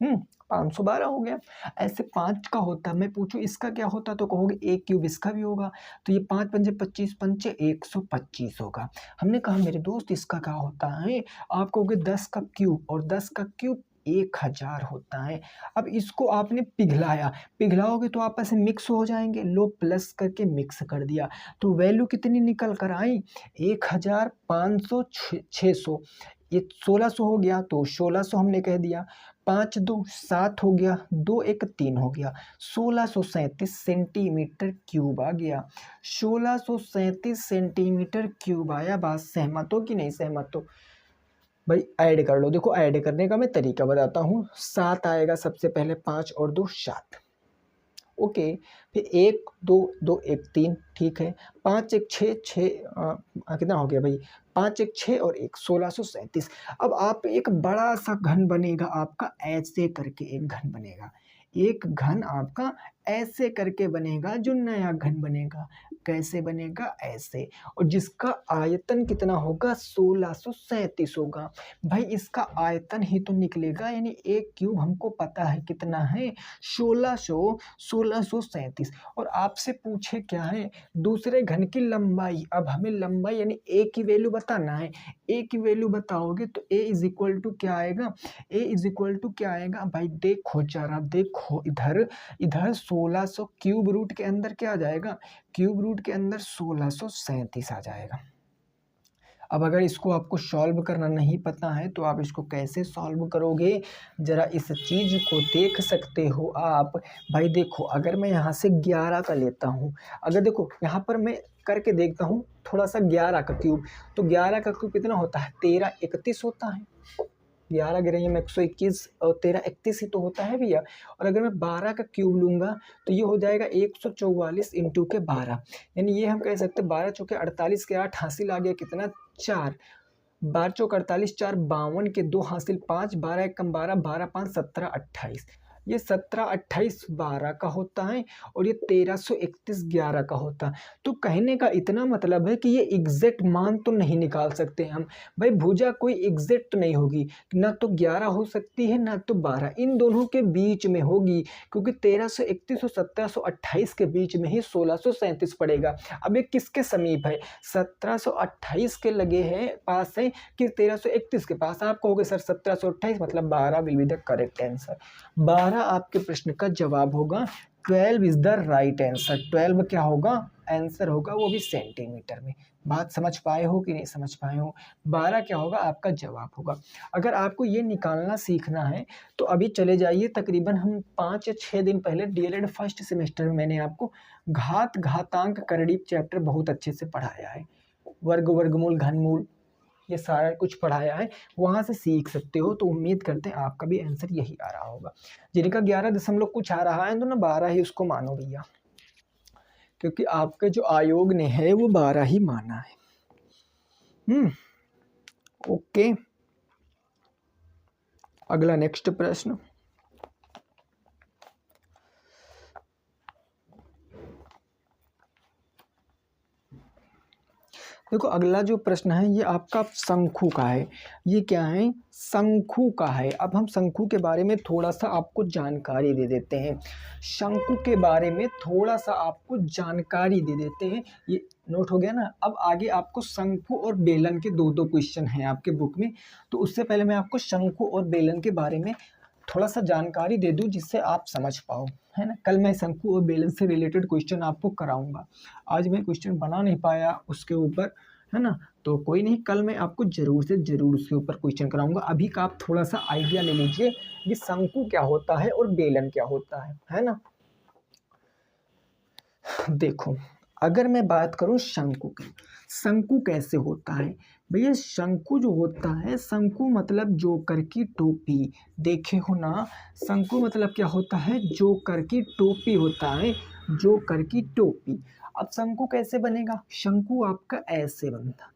512 हो गया। ऐसे 5 का होता, मैं पूछूं इसका क्या होता, तो कहोगे 1 क्यूब इसका भी होगा, तो ये 5 पंजे 25, पंचे 125 होगा। हमने कहा मेरे दोस्त इसका क्या होता है, आप कहोगे 10 का क्यूब, और 10 का क्यूब 1000 होता है। अब इसको आपने पिघलाओगे तो आपस में मिक्स हो जाएंगे, लो प्लस करके मिक्स कर दिया, तो वैल्यू कितनी निकल कर आई, 1000, 500, 600, ये 1600 हो गया, तो 1600 हमने कह दिया। 5 2 7 हो गया, 2 1 3 हो गया, 1637 सेंटीमीटर क्यूब आ गया। 1637 सेंटीमीटर क्यूब आया। बात सहमत हो कि नहीं सहमत हो भाई? ऐड कर लो, देखो ऐड करने का मैं तरीका बताता हूँ। 7 आएगा सबसे पहले, 5 और 2 7, ओके। फिर 1 2 2 1 3, ठीक है। 5 1 6 6, कितना हो गया भाई, 5 1 6 और 1 1637। अब आप एक बड़ा सा घन बनेगा आपका, ऐसे करके एक घन बनेगा, एक घन आपका ऐसे करके बनेगा, जो नया घन बनेगा। कैसे बनेगा? ऐसे, और जिसका आयतन कितना होगा, 1637 होगा। भाई इसका आयतन ही तो निकलेगा, यानी एक क्यूब हमको पता है कितना है, 1637। और आपसे पूछे क्या है, दूसरे घन की लंबाई। अब हमें लंबाई यानी ए की वैल्यू बताना है। ए की वैल्यू बताओगे तो ए इज इक्वल टू क्या आएगा, भाई देखो जरा, देखो इधर 1600 क्यूब रूट के अंदर क्या आ जाएगा, क्यूब रूट के अंदर 1637 आ जाएगा। अब अगर इसको आपको सॉल्व करना नहीं पता है तो आप इसको कैसे सॉल्व करोगे, ज़रा इस चीज़ को देख सकते हो आप। भाई देखो, अगर मैं यहाँ से 11 का लेता हूँ, अगर देखो यहाँ पर मैं करके देखता हूँ थोड़ा सा 11 का क्यूब, तो 11 का क्यूब कितना होता है, 13 31 होता है। 11 गिरे में 121 और 13 31 ही तो होता है भैया। और अगर मैं 12 का क्यूब लूँगा तो ये हो जाएगा 144 इंटू के 12, यानी ये हम कह सकते हैं 12 चौके 48 के 8 हासिल आ गया कितना, 4। 12 चौक 48, 4 52 के 2 हासिल 5, 12 एक कम 12, 12 5 17 28। ये 17 28 12 का होता है और ये 1331 11 का होता है। तो कहने का इतना मतलब है कि ये एग्जैक्ट मान तो नहीं निकाल सकते हम। भाई भुजा कोई एग्जैक्ट नहीं होगी, ना तो 11 हो सकती है ना तो 12, इन दोनों के बीच में होगी, क्योंकि 1331 और 1728 के बीच में ही 1637 पड़ेगा। अब ये किसके समीप है, 1728 के लगे हैं पास है कि 1331 के पास। आप कहोगे सर 1728 मतलब 12 will be the correct answer. 12 आपके प्रश्न का जवाब होगा। 12 इज द राइट आंसर। 12 क्या होगा, आंसर होगा, वो भी सेंटीमीटर में। बात समझ पाए हो कि नहीं समझ पाए हो। 12 क्या होगा आपका जवाब होगा। अगर आपको ये निकालना सीखना है तो अभी चले जाइए, तकरीबन हम 5 या 6 दिन पहले डीएलएड फर्स्ट सेमेस्टर में मैंने आपको घात घातांक करणीय चैप्टर बहुत अच्छे से पढ़ाया है। वर्ग वर्गमूल घनमूल ये सारा कुछ पढ़ाया है, वहाँ से सीख सकते हो। तो उम्मीद करते हैं आपका भी आंसर यही आ रहा होगा। जिनका 11 दशमलव कुछ आ रहा है तो ना 12 ही उसको मानो भैया, क्योंकि आपके जो आयोग ने है वो 12 ही माना है। ओके, अगला नेक्स्ट प्रश्न। देखो अगला जो प्रश्न है ये आपका शंकु का है। ये क्या है, शंकु का है। अब हम शंकु के बारे में थोड़ा सा आपको जानकारी दे देते हैं। शंकु के बारे में थोड़ा सा आपको जानकारी दे देते हैं। ये नोट हो गया ना। अब आगे आपको शंकु और बेलन के दो क्वेश्चन हैं आपके बुक में, तो उससे पहले मैं आपको शंकु और बेलन के बारे में थोड़ा सा जानकारी दे दूं जिससे आप समझ पाओ, है ना। कल मैं शंकु और बेलन से रिलेटेड क्वेश्चन आपको कराऊंगा। आज मैं क्वेश्चन बना नहीं पाया उसके ऊपर, है ना, तो कोई नहीं, कल मैं आपको जरूर से जरूर उसके ऊपर क्वेश्चन कराऊंगा। अभी का आप थोड़ा सा आइडिया ले लीजिए कि शंकु क्या होता है और बेलन क्या होता है ना। देखो अगर मैं बात करूं शंकु की, शंकु कैसे होता है भैया। शंकु जो होता है, शंकु मतलब जोकर की टोपी। देखे हो ना, शंकु मतलब क्या होता है, जोकर की टोपी होता है, जोकर की टोपी। अब शंकु कैसे बनेगा, शंकु आपका ऐसे बनता,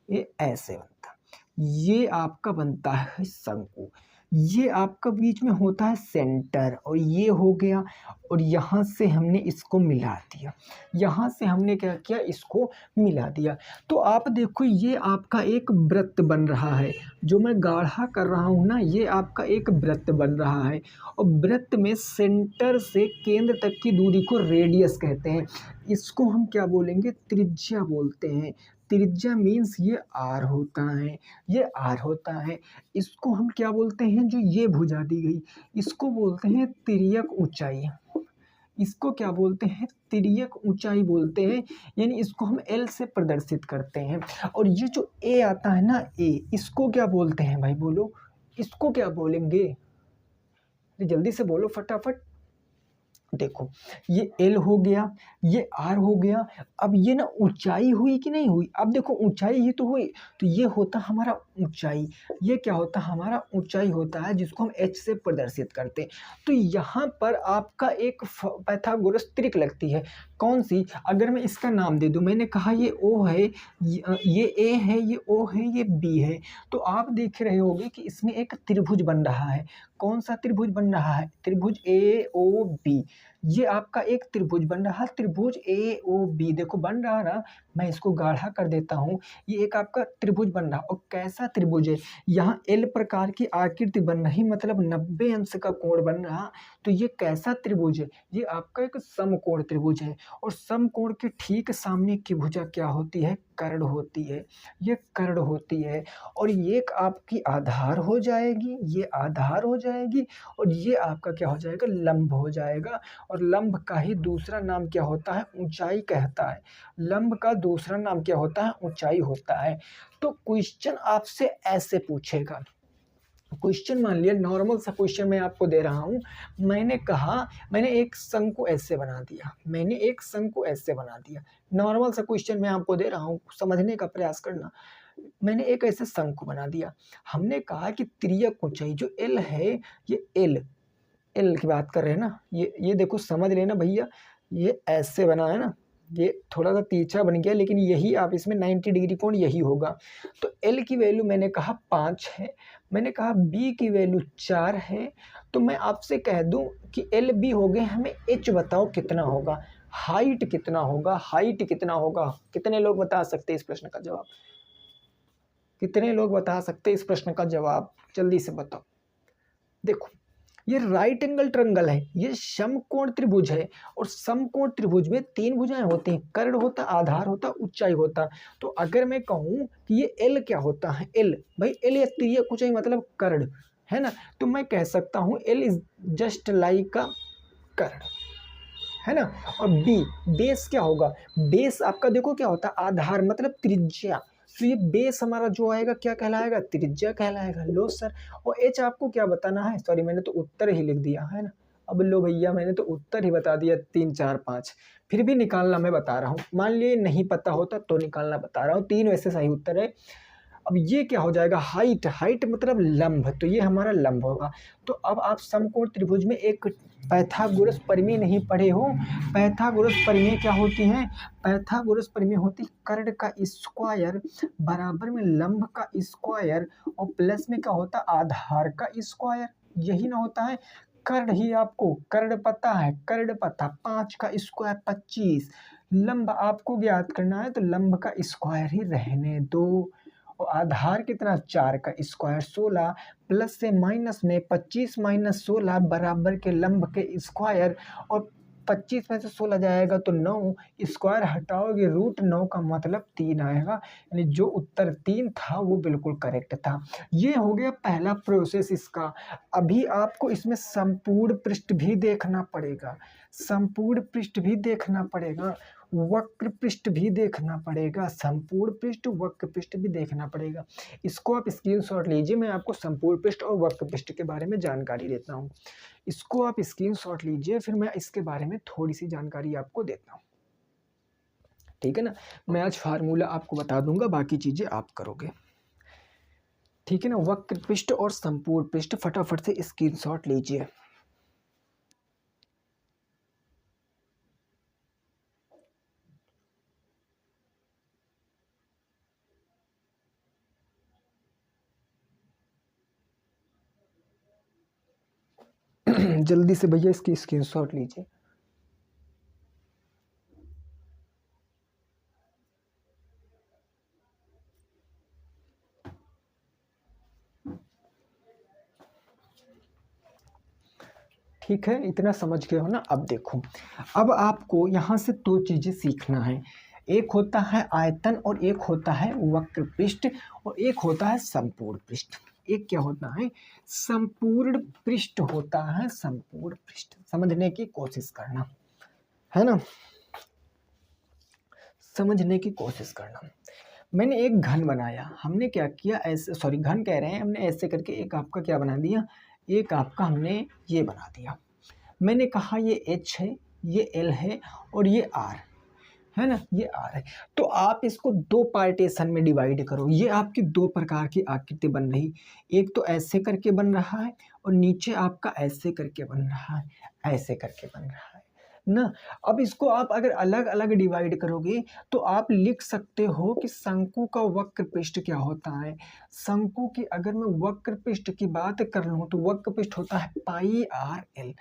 ये ऐसे बनता, ये आपका बनता है शंकु। ये आपका बीच में होता है सेंटर, और ये हो गया, और यहाँ से हमने इसको मिला दिया, यहाँ से हमने क्या किया, इसको मिला दिया। तो आप देखो ये आपका एक वृत्त बन रहा है, जो मैं गाढ़ा कर रहा हूँ ना, ये आपका एक वृत्त बन रहा है। और वृत्त में सेंटर से केंद्र तक की दूरी को रेडियस कहते हैं। इसको हम क्या बोलेंगे, त्रिज्या बोलते हैं। त्रिज्या मीन्स ये आर होता है, ये आर होता है। इसको हम क्या बोलते हैं, जो ये भुजा दी गई, इसको बोलते हैं तिर्यक ऊंचाई। इसको क्या बोलते हैं, तिर्यक ऊंचाई बोलते हैं, यानी इसको हम एल से प्रदर्शित करते हैं। और ये जो ए आता है ना, ए, इसको क्या बोलते हैं भाई, बोलो इसको क्या बोलेंगे, जल्दी से बोलो फटाफट। देखो ये एल हो गया, ये आर हो गया। अब ये ना ऊंचाई हुई कि नहीं हुई, अब देखो ऊंचाई ही तो हुई, तो ये होता हमारा ऊंचाई। ये क्या होता है, हमारा ऊंचाई होता है, जिसको हम एच से प्रदर्शित करते हैं। तो यहाँ पर आपका एक पाइथागोरस त्रिक लगती है। कौन सी, अगर मैं इसका नाम दे दूं, मैंने कहा ये ओ है, ये ए है, ये ओ है, ये बी है, तो आप देख रहे होंगे कि इसमें एक त्रिभुज बन रहा है। कौन सा त्रिभुज बन रहा है, त्रिभुज ए ओ बी। ये आपका एक त्रिभुज बन रहा है, त्रिभुज ए ओ बी। देखो बन रहा ना, मैं इसको गाढ़ा कर देता हूँ। ये एक आपका त्रिभुज बन रहा, और कैसा त्रिभुज है, यहाँ एल प्रकार की आकृति बन रही, मतलब 90 अंश का कोण बन रहा। तो ये कैसा त्रिभुज है, ये आपका एक समकोण त्रिभुज है। और समकोण के ठीक सामने की भुजा क्या होती है, कर्ण होती है, ये कर्ण होती है, और ये एक आपकी आधार हो जाएगी, ये आधार हो जाएगी, और ये आपका क्या हो जाएगा, लंब हो जाएगा। और लंब का ही दूसरा नाम क्या होता है, ऊंचाई कहता है। लंब का दूसरा नाम क्या होता है, ऊंचाई होता है। तो क्वेश्चन आपसे ऐसे पूछेगा, क्वेश्चन मान लिया नॉर्मल सा क्वेश्चन मैं आपको दे रहा हूँ। मैंने कहा, मैंने एक शंकु ऐसे बना दिया, मैंने एक शंकु ऐसे बना दिया। नॉर्मल सा क्वेश्चन मैं आपको दे रहा हूँ, समझने का प्रयास करना। मैंने एक ऐसे शंकु बना दिया। हमने कहा कि तिर्यक ऊंचाई जो एल है, ये एल एल की बात कर रहे हैं ना, ये देखो समझ लेना भैया, ये ऐसे बना है ना, ये थोड़ा सा तिरछा बन गया, लेकिन यही आप इसमें 90 डिग्री कोण यही होगा। तो एल की वैल्यू मैंने कहा 5 है, मैंने कहा बी की वैल्यू 4 है। तो मैं आपसे कह दूं कि एल बी हो गए, हमें एच बताओ कितना होगा, हाइट कितना होगा, हाइट कितना होगा। कितने लोग बता सकते हैं इस प्रश्न का जवाब, कितने लोग बता सकते हैं इस प्रश्न का जवाब, जल्दी से बताओ। देखो ये राइट एंगल ट्रायंगल है, ये समकोण त्रिभुज है, और समकोण त्रिभुज में 3 भुजाएं होती हैं, कर्ण होता, आधार होता, ऊंचाई होता। तो अगर मैं कहूं कि ये एल क्या होता है, एल भाई एल या तिर्यक ऊंचाई मतलब कर्ण है ना, तो मैं कह सकता हूं L is just like a कर्ण, है ना। और बी बेस क्या होगा, बेस आपका देखो क्या होता है, आधार मतलब त्रिज्या। तो ये बेस हमारा जो आएगा क्या कहलाएगा, त्रिज्या कहलाएगा। लो सर, और एच आपको क्या बताना है, सॉरी मैंने तो उत्तर ही लिख दिया है ना। अब लो भैया मैंने तो उत्तर ही बता दिया 3 4 5, फिर भी निकालना मैं बता रहा हूँ। मान लिए नहीं पता होता तो निकालना बता रहा हूँ, 3 वैसे सही उत्तर है। अब ये क्या हो जाएगा, हाइट, हाइट मतलब लंब, तो ये हमारा लंब होगा। तो अब आप समकोण त्रिभुज में एक पाइथागोरस प्रमेय नहीं पढ़े हो, पाइथागोरस प्रमेय क्या होती है, पाइथागोरस प्रमेय होती कर्ण का स्क्वायर बराबर में लंब का स्क्वायर, और प्लस में क्या होता है, आधार का स्क्वायर, यही ना होता है। कर्ण ही आपको कर्ण पता है, कर्ण पता, 5 का स्क्वायर 25, लंब आपको ज्ञात करना है, तो लंब का स्क्वायर ही रहने दो। और आधार कितना, 4 का स्क्वायर 16, प्लस से माइनस में 25 माइनस 16 बराबर के लंब के स्क्वायर, और 25 में से 16 जाएगा तो 9, स्क्वायर हटाओगे √9 का मतलब 3 आएगा, यानी जो उत्तर 3 था वो बिल्कुल करेक्ट था। ये हो गया पहला प्रोसेस इसका। अभी आपको इसमें संपूर्ण पृष्ठ भी देखना पड़ेगा, संपूर्ण पृष्ठ भी देखना पड़ेगा, वक्र पृष्ठ भी देखना पड़ेगा, संपूर्ण पृष्ठ वक्र पृष्ठ भी देखना पड़ेगा। इसको आप स्क्रीनशॉट लीजिए, मैं आपको संपूर्ण पृष्ठ और वक्र पृष्ठ के बारे में जानकारी देता हूँ। इसको आप स्क्रीनशॉट लीजिए, फिर मैं इसके बारे में थोड़ी सी जानकारी आपको देता हूँ, ठीक है ना। मैं आज फार्मूला आपको बता दूंगा, बाकी चीजें आप करोगे, ठीक है ना। वक्र पृष्ठ और संपूर्ण पृष्ठ फटाफट से स्क्रीनशॉट लीजिए। जल्दी से भैया इसकी स्क्रीनशॉट लीजिए। ठीक है, इतना समझ गए हो ना। अब देखो, अब आपको यहाँ से 2 चीजें सीखना है, एक होता है आयतन और एक होता है वक्र पृष्ठ, और एक होता है संपूर्ण पृष्ठ। एक क्या होता है, संपूर्ण पृष्ठ होता है, संपूर्ण पृष्ठ समझने की कोशिश करना, है ना, समझने की कोशिश करना। मैंने एक घन बनाया, हमने क्या किया, ऐसे सॉरी घन कह रहे हैं, हमने ऐसे करके एक आपका क्या बना दिया, एक आपका हमने ये बना दिया। मैंने कहा ये H है, ये L है, और ये R है ना, ये R है। तो आप इसको 2 पार्टीशन में डिवाइड करो, ये आपकी 2 प्रकार की आकृति बन रही, एक तो ऐसे करके बन रहा है, और नीचे आपका ऐसे करके बन रहा है, ऐसे करके बन रहा है ना। अब इसको आप अगर अलग अलग डिवाइड करोगे तो आप लिख सकते हो कि शंकु का वक्र पृष्ठ क्या होता है। शंकु की अगर मैं वक्र पृष्ठ की बात कर लूँ तो वक्र पृष्ठ होता है πRL,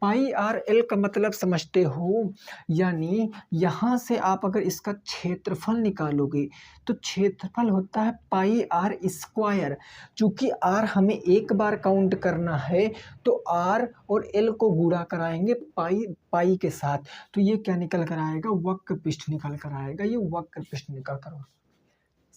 पाई आर एल का मतलब समझते हो, यानी यहाँ से आप अगर इसका क्षेत्रफल निकालोगे तो क्षेत्रफल होता है पाई आर स्क्वायर। चूंकि आर हमें एक बार काउंट करना है तो आर और एल को गुणा कराएंगे पाई के साथ, तो ये क्या निकल कर आएगा, वक्र पृष्ठ निकल कर आएगा। ये वक्र पृष्ठ निकल कर,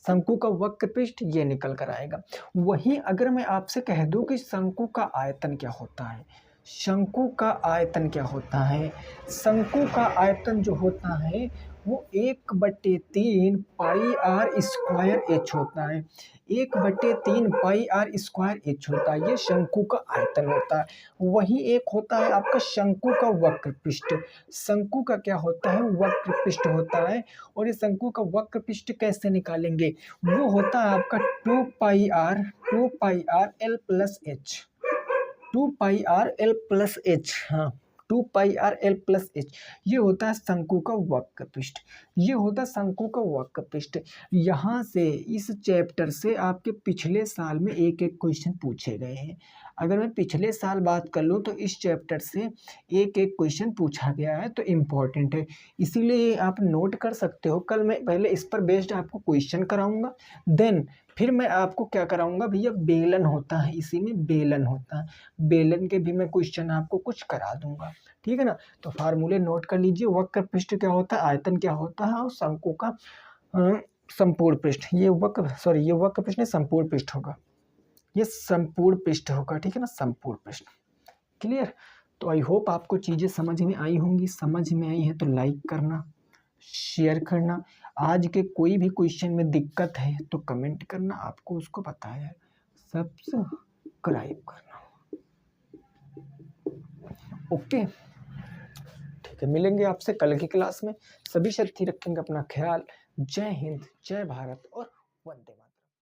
शंकु का वक्र पृष्ठ ये निकल कर आएगा। वहीं अगर मैं आपसे कह दूं कि शंकु का आयतन क्या होता है, शंकु का आयतन क्या होता है, शंकु का आयतन जो होता है वो 1/3 पाई आर स्क्वायर एच होता है। 1/3 पाई आर स्क्वायर एच होता है, ये शंकु का आयतन होता है। वहीं एक होता है आपका शंकु का वक्र पृष्ठ। शंकु का क्या होता है, वक्र पृष्ठ होता है। और ये शंकु का वक्र पृष्ठ कैसे निकालेंगे, वो होता है आपका 2 पाई आर एल प्लस एच, 2 पाई आर एल प्लस एच, हाँ 2 पाई आर एल प्लस एच, ये होता है शंकु का वक्र पृष्ठ। ये होता है शंकु का वक्र पृष्ठ। यहाँ से इस चैप्टर से आपके पिछले साल में एक एक क्वेश्चन पूछे गए हैं। अगर मैं पिछले साल बात कर लूँ तो इस चैप्टर से एक एक क्वेश्चन पूछा गया है, तो इम्पॉर्टेंट है, इसीलिए आप नोट कर सकते हो। कल मैं पहले इस पर बेस्ड आपको क्वेश्चन कराऊंगा, देन फिर मैं आपको क्या कराऊंगा भैया, बेलन होता है, इसी में बेलन होता है, बेलन के भी मैं क्वेश्चन आपको कुछ करा दूंगा, ठीक है ना। तो फार्मूले नोट कर लीजिए, वक्र पृष्ठ क्या होता है, आयतन क्या होता है, और शंकु का संपूर्ण पृष्ठ, ये वक्र पृष्ठ नहीं, संपूर्ण पृष्ठ होगा, ये संपूर्ण पृष्ठ होगा, ठीक है ना, संपूर्ण पृष्ठ। क्लियर। तो आई होप आपको चीज़ें समझ में आई होंगी। समझ में आई है तो लाइक करना, शेयर करना। आज के कोई भी क्वेश्चन में दिक्कत है तो कमेंट करना, आपको उसको बताया है, सब्सक्राइब करना। ओके, ठीक है, मिलेंगे आपसे कल की क्लास में। सभी साथी रखेंगे अपना ख्याल। जय हिंद, जय भारत और वंदे मातरम।